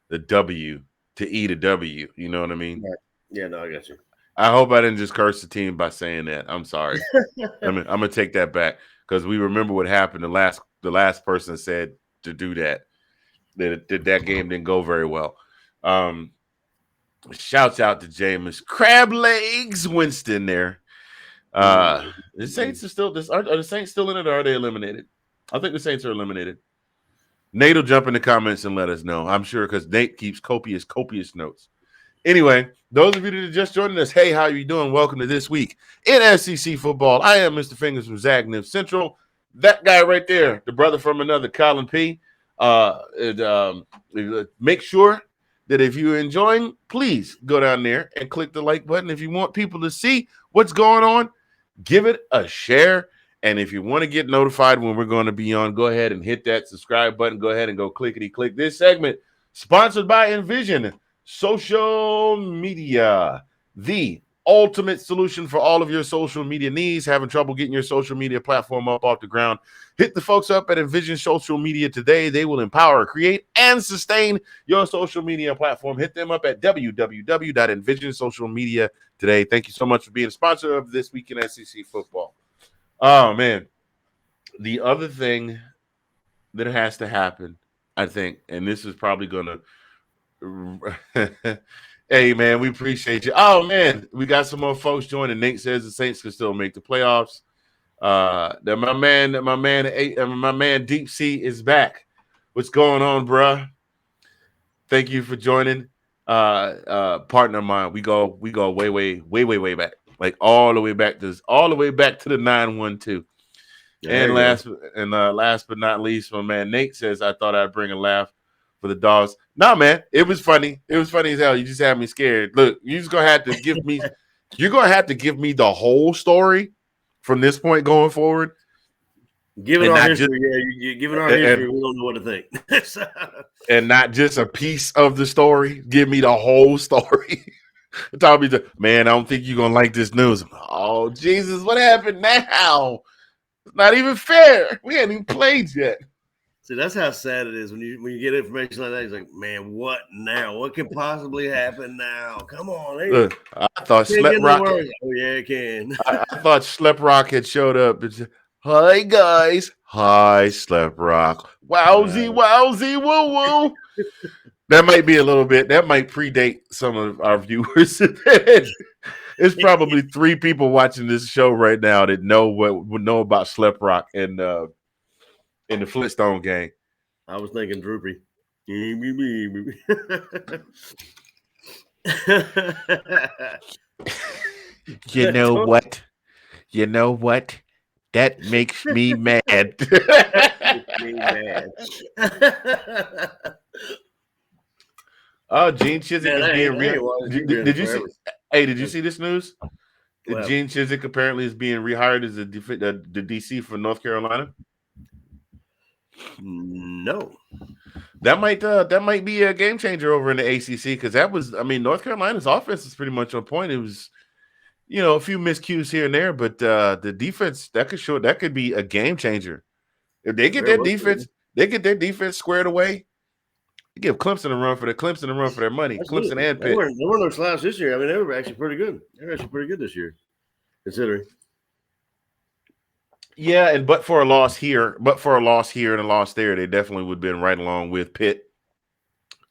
the W to eat a W. You know what I mean? Right. Yeah, no, I got you. I hope I didn't just curse the team by saying that. I'm sorry. I'm gonna take that back, because we remember what happened. The last person said to do that game didn't go very well. Shouts out to Jameis Crab Legs Winston there. The Saints are still are the Saints still in it, or are they eliminated? I think the Saints are eliminated. Nate will jump in the comments and let us know. I'm sure, because Nate keeps copious notes. Anyway, those of you that are just joining us, hey, how are you doing? Welcome to This Week in SEC Football. I am Mr. Fingaz from Zagnif Central. That guy right there, the brother from another, Collin P. Make sure that if you're enjoying, please go down there and click the like button. If you want people to see what's going on, give it a share. And if you want to get notified when we're going to be on, go ahead and hit that subscribe button. Go ahead and go clickety-click. This segment sponsored by Envision Social Media, the ultimate solution for all of your social media needs. Having trouble getting your social media platform up off the ground? Hit the folks up at Envision Social Media today. They will empower, create, and sustain your social media platform. Hit them up at www.envisionsocialmedia today. Thank you so much for being a sponsor of This Week in SEC Football. Oh, man. The other thing that has to happen, I think, and this is probably going to hey, man, we appreciate you. Oh, man, we got some more folks joining. Nate says the Saints can still make the playoffs. That my man Deep Sea is back. What's going on, bruh? Thank you for joining. Partner of mine, we go way back, like all the way back to the 912. There And you go. last but not least, my man Nate says, I thought I'd bring a laugh for the dogs. No, man, it was funny. It was funny as hell. You just had me scared. Look, you're gonna have to give me the whole story from this point going forward. Given And our not history, given our history, we don't know what to think. and not just a piece of the story. Give me the whole story. Tell me, man, I don't think you're gonna like this news. Oh, Jesus, what happened now? It's not even fair. We ain't even played yet. See, that's how sad it is when you get information like that. It's like, man, what now? What can possibly happen now? Come on, hey. Look, I thought Can't get Slep no Rock. worse. Oh yeah, it can. I thought Slep Rock had showed up. It's, hi guys, hi Slep Rock. Wowzy, wowzy, woo woo. That might be a little bit. That might predate some of our viewers. It's probably 3 people watching this show right now that would know about Slep Rock and in the Flintstone gang. I was thinking Droopy. You know what? You know what? That makes me mad. Oh, Gene Chizik is being real. Did you see? Hey, did you see this news? Well, Gene Chizik apparently is being rehired as the DC for North Carolina. No. That might be a game changer over in the ACC because North Carolina's offense is pretty much on point. It was, a few miscues here and there, but the defense that could be a game changer if they get their defense squared away. They give Clemson a run for their money. Absolutely. Clemson and Pitt. There weren't no slouch this year. I mean, they were actually pretty good. They were actually pretty good this year, considering. Yeah, but for a loss here and a loss there, they definitely would have been right along with Pitt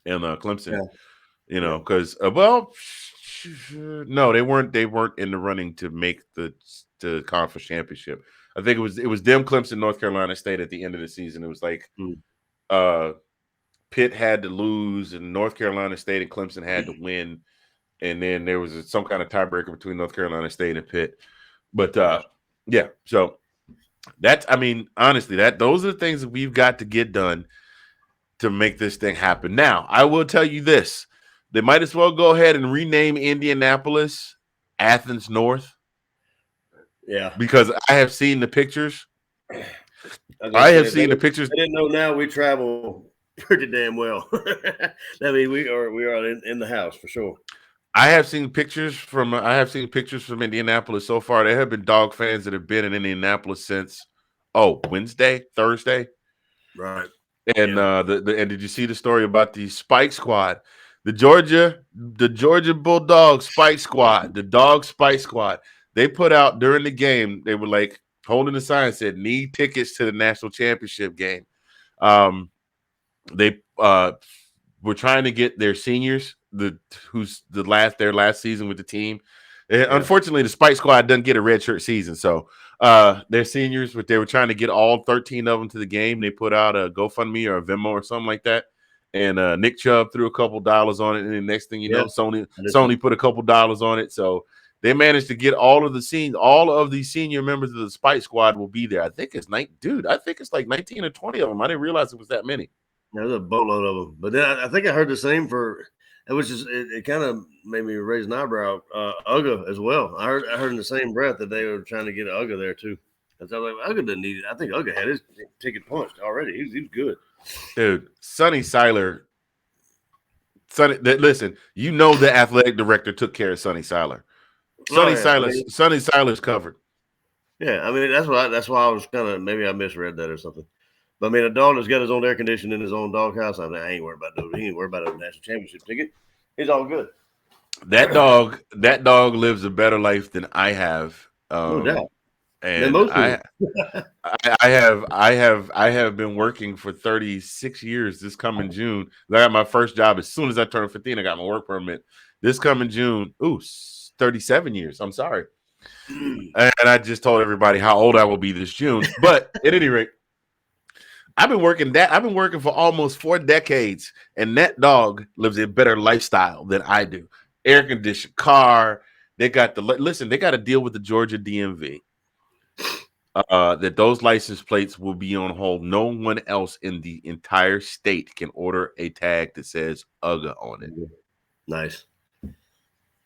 and Clemson. Yeah. Because no, they weren't. They weren't in the running to make the conference championship. I think it was them, Clemson, North Carolina State at the end of the season. It was like Pitt had to lose, and North Carolina State and Clemson had to win, and then there was some kind of tiebreaker between North Carolina State and Pitt. But yeah, so honestly, those are the things that we've got to get done to make this thing happen. Now, I will tell you this: they might as well go ahead and rename Indianapolis Athens North. Yeah, because I have seen the pictures. I have seen the pictures. I didn't know. Now we travel pretty damn well. I mean, we are in the house for sure. I have seen pictures from Indianapolis so far. There have been dog fans that have been in Indianapolis since Wednesday, Thursday, right? And and did you see the story about the Spike Squad, the Georgia Bulldog Spike Squad, the Dog Spike Squad? They put out during the game. They were like holding a sign that said "Need tickets to the national championship game." They were trying to get their seniors, their last season with the team. Unfortunately, the Spike Squad doesn't get a redshirt season, so their seniors, but they were trying to get all 13 of them to the game. They put out a GoFundMe or a Venmo or something like that, and Nick Chubb threw a couple dollars on it, and the next thing you know, Sony put a couple dollars on it, so they managed to get all of the senior members of the Spike Squad will be there. I think it's like 19 or 20 of them. I didn't realize it was that many. There's a boatload of them. But then I think I heard the same it kind of made me raise an eyebrow. Uga as well. I heard in the same breath that they were trying to get Uga there too. I was like, Uga didn't need it. I think Uga had his ticket punched already. He was good. Dude, Sonny Seiler. Listen, the athletic director took care of Sonny Seiler. Sonny Seiler's covered. Yeah, I mean that's why I was kind of, maybe I misread that or something. But I mean, a dog that's got his own air conditioning in his own doghouse. I ain't worried about those. He ain't worried about a national championship ticket. He's all good. That dog lives a better life than I have. No doubt. And I have been working for 36 years. This coming June, I got my first job as soon as I turned 15. I got my work permit. This coming June, 37 years. I'm sorry. And I just told everybody how old I will be this June. But at any rate, I've been working for almost 4 decades, and that dog lives a better lifestyle than I do. Air conditioned car. They got to deal with the Georgia DMV. that those license plates will be on hold. No one else in the entire state can order a tag that says UGA on it. Nice.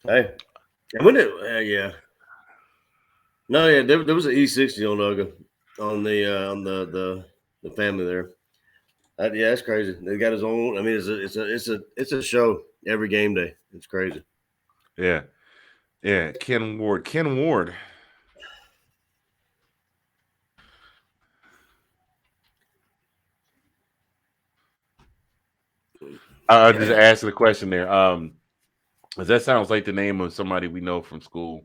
Hey, and when did yeah. No, yeah, there was an E60 on UGA on the family there. Yeah, that's crazy. They got his own. I mean, it's a show every game day. It's crazy. Yeah. Ken Ward. I just asked the question there. That sounds like the name of somebody we know from school,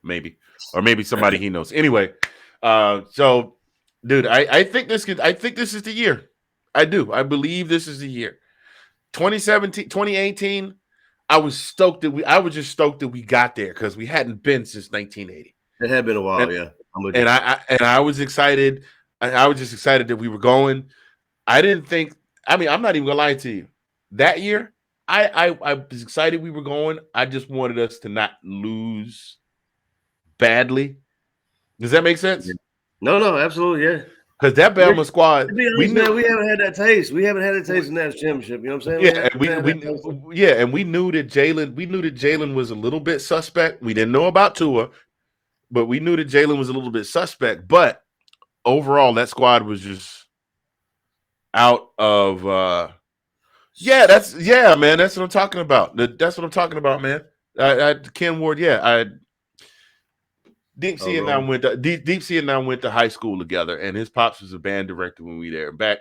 maybe, or maybe somebody he knows. Anyway, so, dude, I think this is the year. I do. I believe this is the year. 2017, 2018. I was just stoked that we got there because we hadn't been since 1980. It had been a while, yeah. I was excited. I was just excited that we were going. I didn't think. I mean, I'm not even gonna lie to you. That year, I was excited we were going. I just wanted us to not lose badly. Does that make sense? No, absolutely, yeah. Because that Bama squad, we haven't had that taste. We haven't had that taste in that championship. You know what I'm Yeah, saying? and we knew that Jalen was a little bit suspect. We didn't know about Tua, but we knew that Jalen was a little bit suspect. But overall, that squad was just out of man. That's what I'm talking about. That's what I'm talking about, man. Ken Ward, Deep Sea and I went to high school together, and his pops was a band director when we were there. Back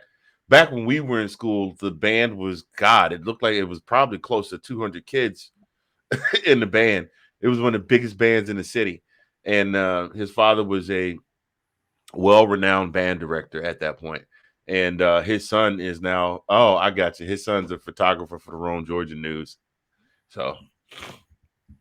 when we were in school, the band was it looked like it was probably close to 200 kids in the band. It was one of the biggest bands in the city, and his father was a well-renowned band director at that point. And his son is now, I got you. His son's a photographer for the Rome, Georgia News. So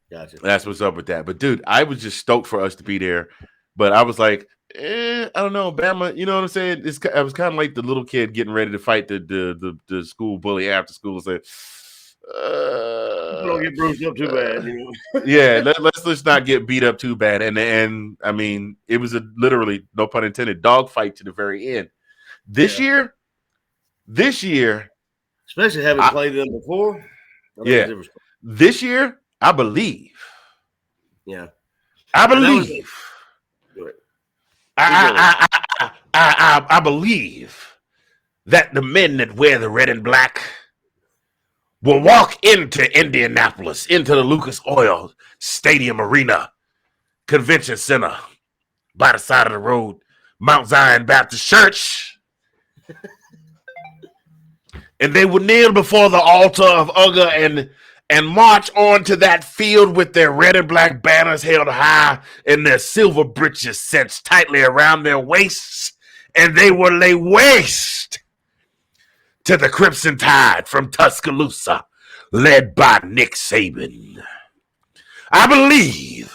gotcha. That's what's up with that. But dude, I was just stoked for us to be there. But I was like, I don't know, Bama. You know what I'm saying? I was kind of like the little kid getting ready to fight the school bully after school and say, don't get bruised up too bad. You know? Yeah, let's not get beat up too bad. And I mean, it was literally, no pun intended, dogfight to the very end. This year, especially having played them before. This year, I believe. Yeah, I believe. I believe that the men that wear the red and black will walk into Indianapolis, into the Lucas Oil Stadium Arena Convention Center by the side of the road, Mount Zion Baptist Church. And they would kneel before the altar of UGA and march onto that field with their red and black banners held high and their silver breeches cinched tightly around their waists, and they will lay waste to the Crimson Tide from Tuscaloosa, led by Nick Saban. I believe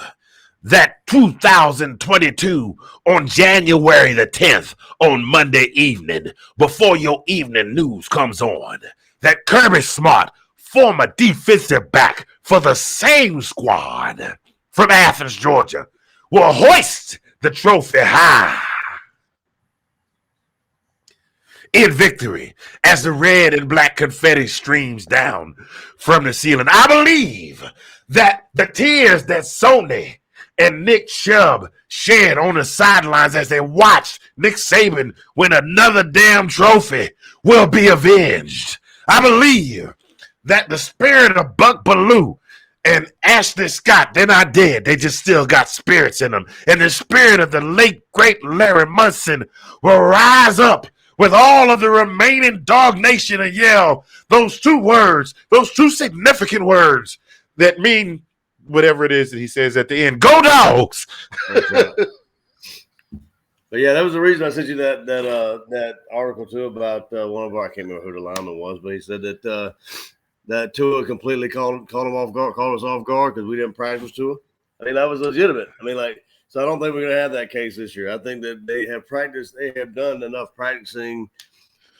that 2022 on January the 10th, on Monday evening, before your evening news comes on, that Kirby Smart, former defensive back for the same squad from Athens, Georgia, will hoist the trophy high in victory as the red and black confetti streams down from the ceiling. I believe that the tears that Sony and Nick Chubb shed on the sidelines as they watched Nick Saban win another damn trophy will be avenged. I believe that the spirit of Buck Bellew and Ashley Scott, they're not dead. They just still got spirits in them. And the spirit of the late, great Larry Munson will rise up with all of the remaining Dog Nation and yell those two words, those two significant words that mean whatever it is that he says at the end. Go Dogs! But yeah, that was the reason I sent you that article too about one of our, I can't remember who the lineman was, but he said that that Tua completely caught us off guard because we didn't practice Tua. I mean, that was legitimate. I mean, so I don't think we're gonna have that case this year. I think that they have done enough practicing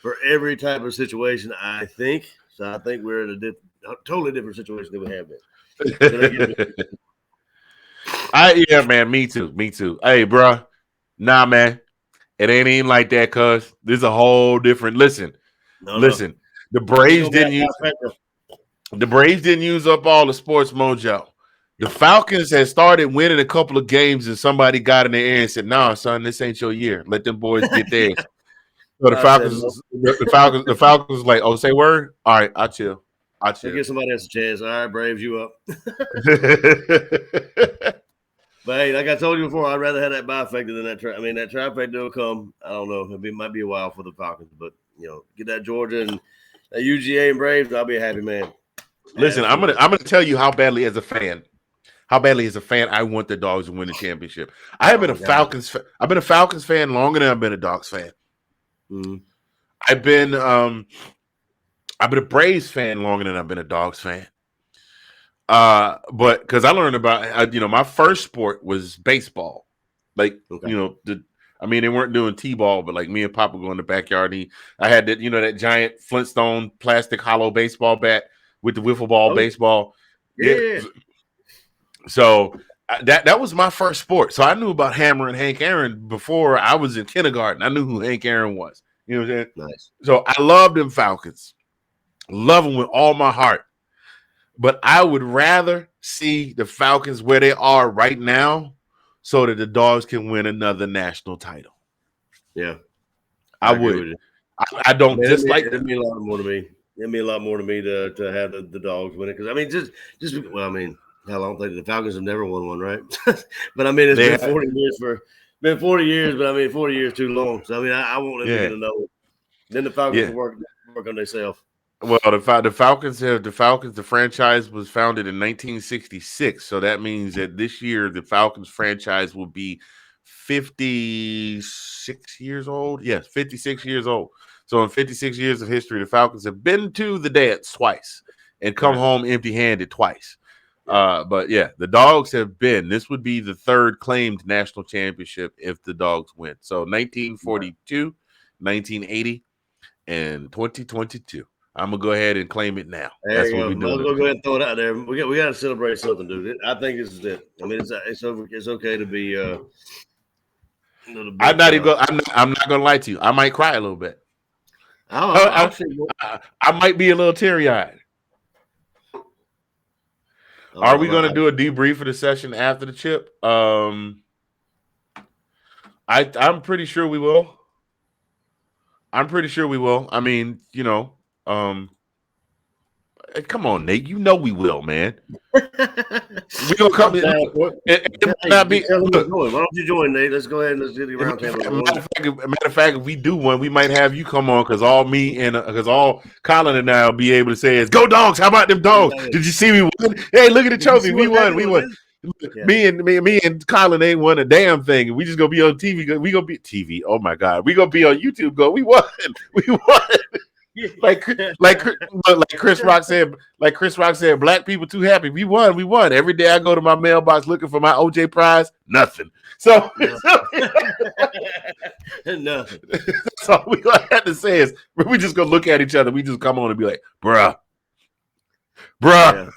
for every type of situation, I think. So I think we're in a totally different situation than we have been. Yeah, man, me too. Hey, bro, Nah, man. It ain't even like that, cuz. This is a whole different. Listen. No. The Braves didn't use up all the sports mojo. The Falcons had started winning a couple of games, and somebody got in their ear and said, "Nah, son, this ain't your year. Let them boys get theirs." So the Falcons was like, "Oh, say word? All right, I'll chill. We'll give somebody else a chance. All right, Braves, you up. But hey, like I told you before, I'd rather have that bifecta than that. That trifecta will come. I don't know. It might be a while for the Falcons, but get that Georgia and that UGA and Braves. I'll be a happy man. Listen, I'm gonna tell you how badly as a fan I want the Dogs to win the championship. I've been a Falcons fan longer than I've been a Dogs fan. Mm-hmm. I've been a Braves fan longer than I've been a Dogs fan. But because I learned about, my first sport was baseball. Like, they weren't doing T-ball, but like me and Papa go in the backyard. I had that, that giant Flintstone plastic hollow baseball bat with the wiffle ball baseball. Yeah. So that was my first sport. So I knew about Hammer and Hank Aaron before I was in kindergarten. I knew who Hank Aaron was. You know what I'm saying? Nice. So I love them Falcons. Love them with all my heart. But I would rather see the Falcons where they are right now so that the Dogs can win another national title. Yeah. I would. I don't dislike it. It'd mean a lot more to me. It'd mean a lot more to me to have the Dogs win it. Because, hell, I don't think the Falcons have never won one, right? But, it's been 40 years but 40 years too long. So, I want them to know. Then the Falcons will work on themselves. Well, the Falcons, the franchise was founded in 1966. So that means that this year the Falcons franchise will be 56 years old. Yes, 56 years old. So in 56 years of history, the Falcons have been to the dance twice and come home empty-handed twice. But yeah, the Dogs have been. This would be the third claimed national championship if the Dogs win. So 1942, 1980, and 2022. I'm gonna go ahead and claim it now. That's what we're doing. We'll go ahead and throw it out there. We got to celebrate something, dude. I think this is it. It's okay to be. I'm not gonna lie to you. I might cry a little bit. I might be a little teary-eyed. Are we going to do a debrief of the session after the chip? I'm pretty sure we will. Come on, Nate. You know we will, man. We're gonna come. Why don't you join, Nate? Let's go ahead and let's do the round table. Matter of fact, if we do one, we might have you come on because all Collin and I will be able to say is "Go Dogs!" How about them Dogs? Did you see we won? Hey, look at the trophy. We won. Yeah. Me and Collin ain't won a damn thing. We just gonna be on TV. We gonna be TV. Oh my God, we gonna be on YouTube. We won. We won. like Chris Rock said, black people too happy. We won. Every day I go to my mailbox looking for my OJ prize, nothing. So nothing. That's all we gonna have to say is we just gonna look at each other. We just come on and be like, bruh. Yeah.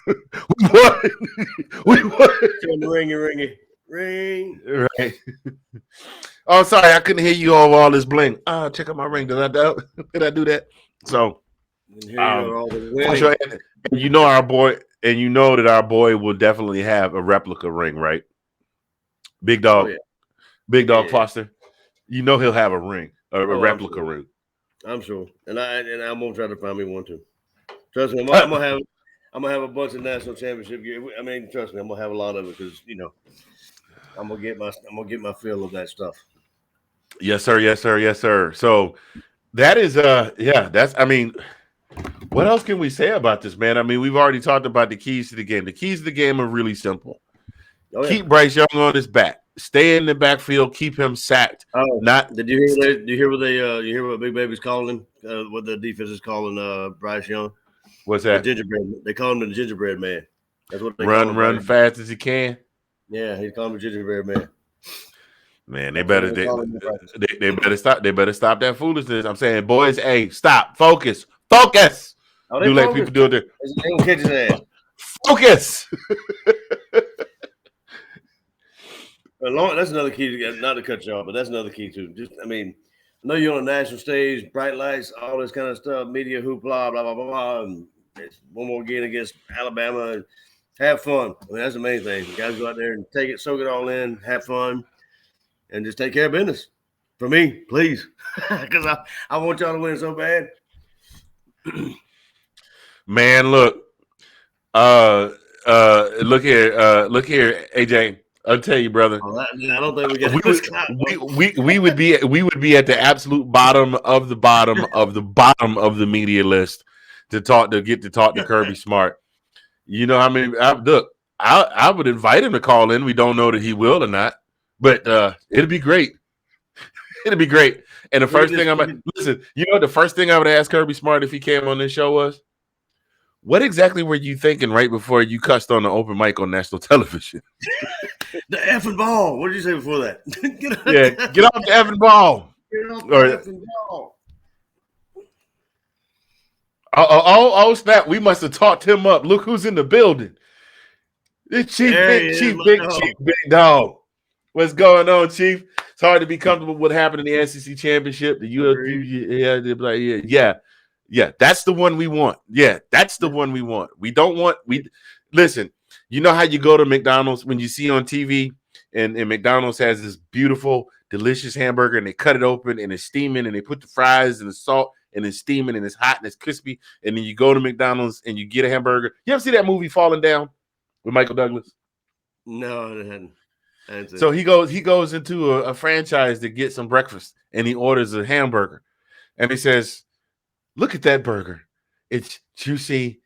we won. Ringy. Right. Oh, sorry, I couldn't hear you all this bling. Check out my ring. Did I do that? So, you know our boy, and you know that our boy will definitely have a replica ring, right? Big Dog, Big Dog Foster. You know he'll have a ring, a replica ring. I'm sure, and I'm gonna try to find me one too. Trust me, I'm gonna have a bunch of national championship gear. Trust me, I'm gonna have a lot of it because I'm gonna get my fill of that stuff. Yes, sir. So that is what else can we say about this, man? We've already talked about the keys to the game. The keys to the game are really simple. Keep Bryce Young on his back. Stay in the backfield. Keep him sacked. Did you hear what Big Baby's calling him? What the defense is calling Bryce Young? What's that? The gingerbread. They call him the gingerbread man. That's what they run fast as he can. Yeah, he's calling him the gingerbread man. Man, they better stop. They better stop that foolishness. I'm saying, boys, hey, stop, focus. Do like people do it there. They don't catch his ass. Focus. That's another key. Not to cut you off, but that's another key too. I know you're on a national stage, bright lights, all this kind of stuff, media hoopla, blah blah blah blah. And it's one more game against Alabama. And have fun. That's the main thing. You guys go out there and take it, soak it all in, have fun, and just take care of business. For me, please, because I want y'all to win so bad. Man, look here, AJ. I'll tell you, brother. I don't think we get we would be at the absolute bottom of the bottom of the bottom of the media list to talk to Kirby Smart. You know, I would invite him to call in. We don't know that he will or not, but it'd be great. It'd be great. And the first thing the first thing I would ask Kirby Smart if he came on this show was, what exactly were you thinking right before you cussed on the open mic on national television? The effing ball. What did you say before that? Get off the effing ball. Get off the effing ball. Oh, snap. We must have talked him up. Look who's in the building. It's Chief Big Dog. What's going on, Chief? It's hard to be comfortable with what happened in the SEC championship. Yeah, that's the one we want. Yeah, that's the one we want. Listen, you know how you go to McDonald's when you see on TV and McDonald's has this beautiful, delicious hamburger and they cut it open and it's steaming and they put the fries and the salt and it's steaming and it's hot and it's crispy. And then you go to McDonald's and you get a hamburger. You ever see that movie Falling Down with Michael Douglas? No, I hadn't. So he goes into a franchise to get some breakfast and he orders a hamburger and he says, look at that burger. It's juicy,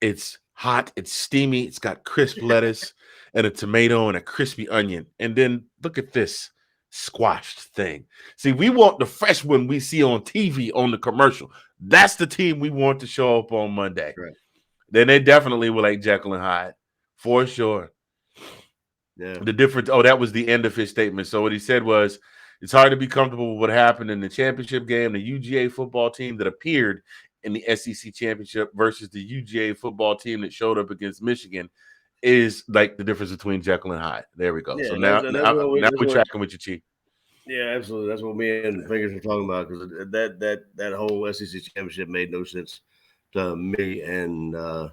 it's hot, it's steamy, it's got crisp lettuce and a tomato and a crispy onion. And then look at this squashed thing. See, we want the fresh one we see on TV on the commercial. That's the team we want to show up on Monday. Right. Then they definitely will like Jekyll and Hyde, for sure. Yeah. The difference. Oh, that was the end of his statement. So what he said was, it's hard to be comfortable with what happened in the championship game. The UGA football team that appeared in the SEC championship versus the UGA football team that showed up against Michigan is like the difference between Jekyll and Hyde. There we go. Yeah, so now we're tracking with your Chief. Yeah, absolutely. That's what me and Fingaz were talking about, because that whole SEC championship made no sense to me and a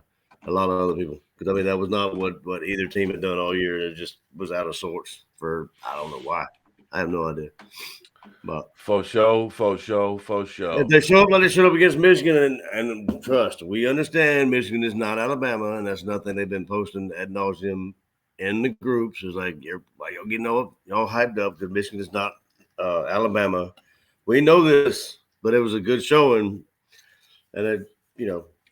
lot of other people. Because that was not what either team had done all year. It just was out of sorts for I don't know why. I have no idea. But for sure. If they show up like they showed up against Michigan, and trust, we understand Michigan is not Alabama, and that's nothing they've been posting ad nauseum in the groups. It's like you're getting all hyped up that Michigan is not Alabama. We know this, but it was a good showing, and it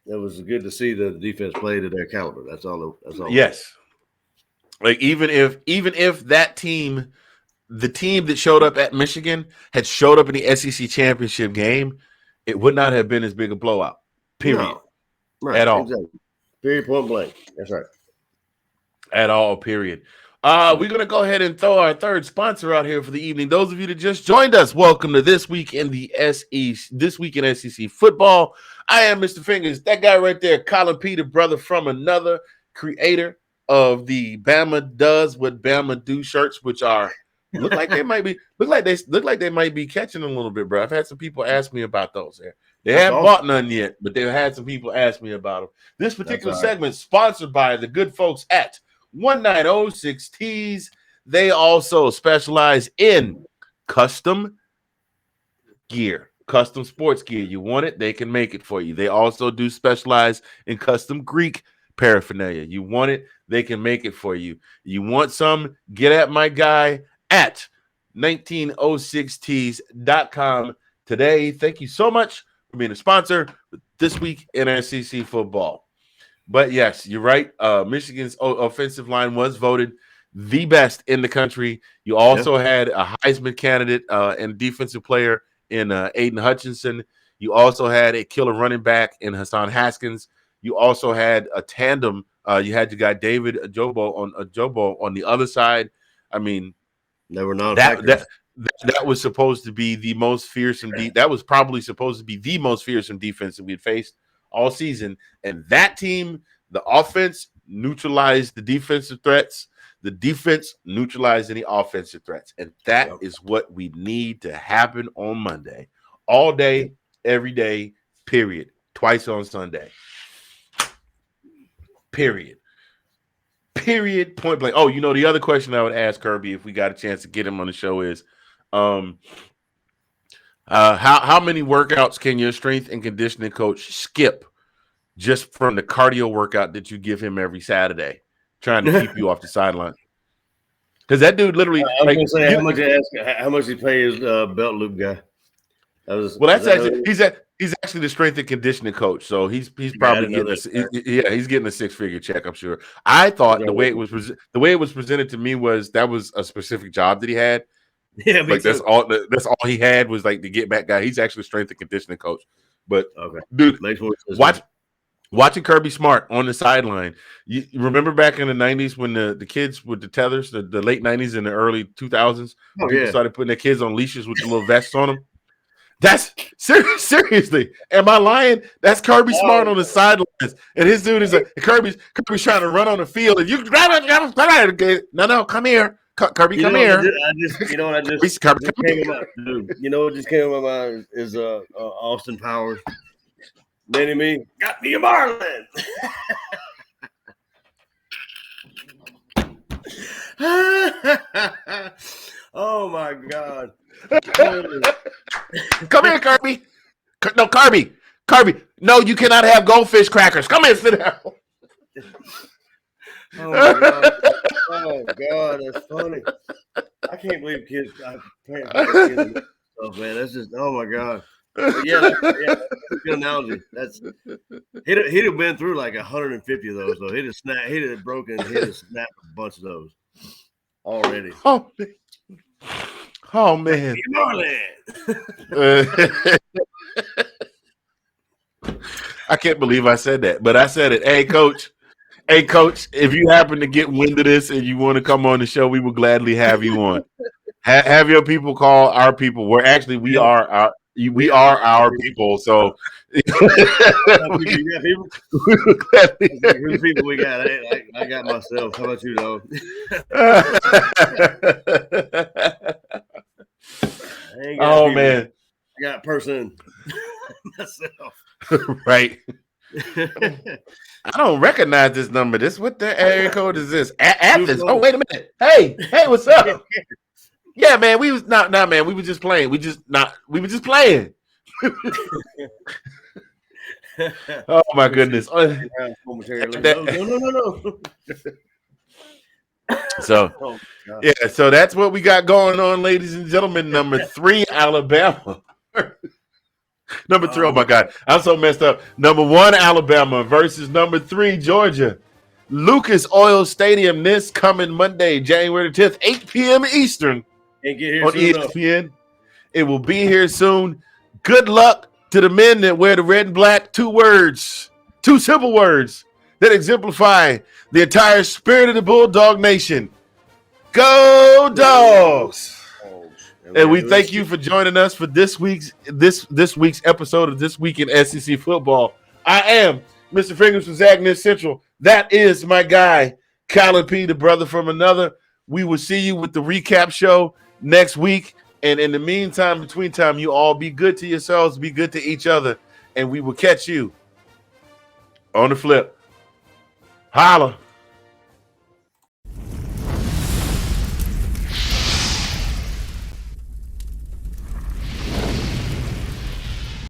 was good to see the defense play to their caliber. That's all. Yes. Like even if that team, the team that showed up at Michigan, had showed up in the SEC championship game, it would not have been as big a blowout. Period. No. Right. At all. Exactly. Period. Point blank. That's right. At all. Period. We're gonna go ahead and throw our third sponsor out here for the evening. Those of you that just joined us, welcome to This Week in the SEC. This Week in SEC Football. I am Mr. Fingaz. That guy right there, Collin P, the brother from another, creator of the Bama Does What Bama Do shirts, which are look like they might be catching a little bit, bro. I've had some people ask me about those. They haven't bought none yet, but they've had some people ask me about them. This particular segment sponsored by the good folks at 1906 Tees. They also specialize in custom gear, custom sports gear. You want it, they can make it for you. They also do specialize in custom Greek paraphernalia. You want it, they can make it for you. You want some, get at my guy at 1906tees.com today. Thank you so much for being a sponsor This Week in SEC Football. But yes, you're right. Michigan's offensive line was voted the best in the country. You also had a Heisman candidate and defensive player in Aiden Hutchinson. You also had a killer running back in Hassan Haskins. You also had a tandem. You had your guy David Ajobo on the other side. I mean, they were not that was supposed to be the most fearsome. That was probably supposed to be the most fearsome defense that we had faced all season. And that team, the offense neutralize the defensive threats. The defense neutralize any offensive threats. And that is what we need to happen on Monday. All day, every day, period. Twice on Sunday. Period. Point blank. Oh, the other question I would ask Kirby if we got a chance to get him on the show is how many workouts can your strength and conditioning coach skip just from the cardio workout that you give him every Saturday, trying to keep you off the sideline? Because that dude literally. I was gonna say how much he pay his belt loop guy. He's actually the strength and conditioning coach, so he's probably getting he's getting a 6-figure check, I'm sure. I thought the way it was presented to me was that was a specific job that he had. Yeah, like that's all he had was like the get back guy. He's actually a strength and conditioning coach. But dude, watching Kirby Smart on the sideline, you remember back in the 90s when the kids with the tethers, the late 90s and the early 2000s, people started putting their kids on leashes with the little vests on them. That's seriously. Am I lying? That's Kirby Smart on the sidelines, and his dude is Kirby's trying to run on the field, and you no, come here, Kirby, come here. What just came in my mind is Austin Powers. Many me got me a Marlin. Oh my God. Come here, Kirby. No, Kirby. No, you cannot have goldfish crackers. Come here, sit down. Oh my God. Oh God, that's funny. I can't believe kids. Kids stuff, man. That's just. Oh my God. That's a good analogy. He'd have been through like 150 of those though. He'd have snapped a bunch of those already. Oh man. I can't believe I said that, but I said it. Hey coach, if you happen to get wind of this and you want to come on the show, we will gladly have you on. Have your people call our people. We are our people. So who's people we got? I got myself. How about you, though? Oh man, I got a person myself. Right. I don't recognize this number. What the area code is this? Athens. Oh, wait a minute. Hey, what's up? Yeah, man. We was not man. We were just playing. We were just playing. Oh my goodness. No. So, so that's what we got going on, ladies and gentlemen. Number 3, Alabama. Number 3, oh my God, I'm so messed up. Number 1, Alabama versus number 3, Georgia. Lucas Oil Stadium this coming Monday, January 10th, 8 p.m. Eastern on ESPN. It will be here soon. Good luck to the men that wear the red and black. 2 simple words that exemplify the entire spirit of the Bulldog Nation. Go Dogs! And we thank you for joining us for this week's episode of This Week in SEC Football. I am Mr. Fingaz from Zagnif Central. That is my guy, Collin P., the brother from another. We will see you with the recap show next week. And in the meantime, between time, you all be good to yourselves, be good to each other, and we will catch you on the flip. Holla.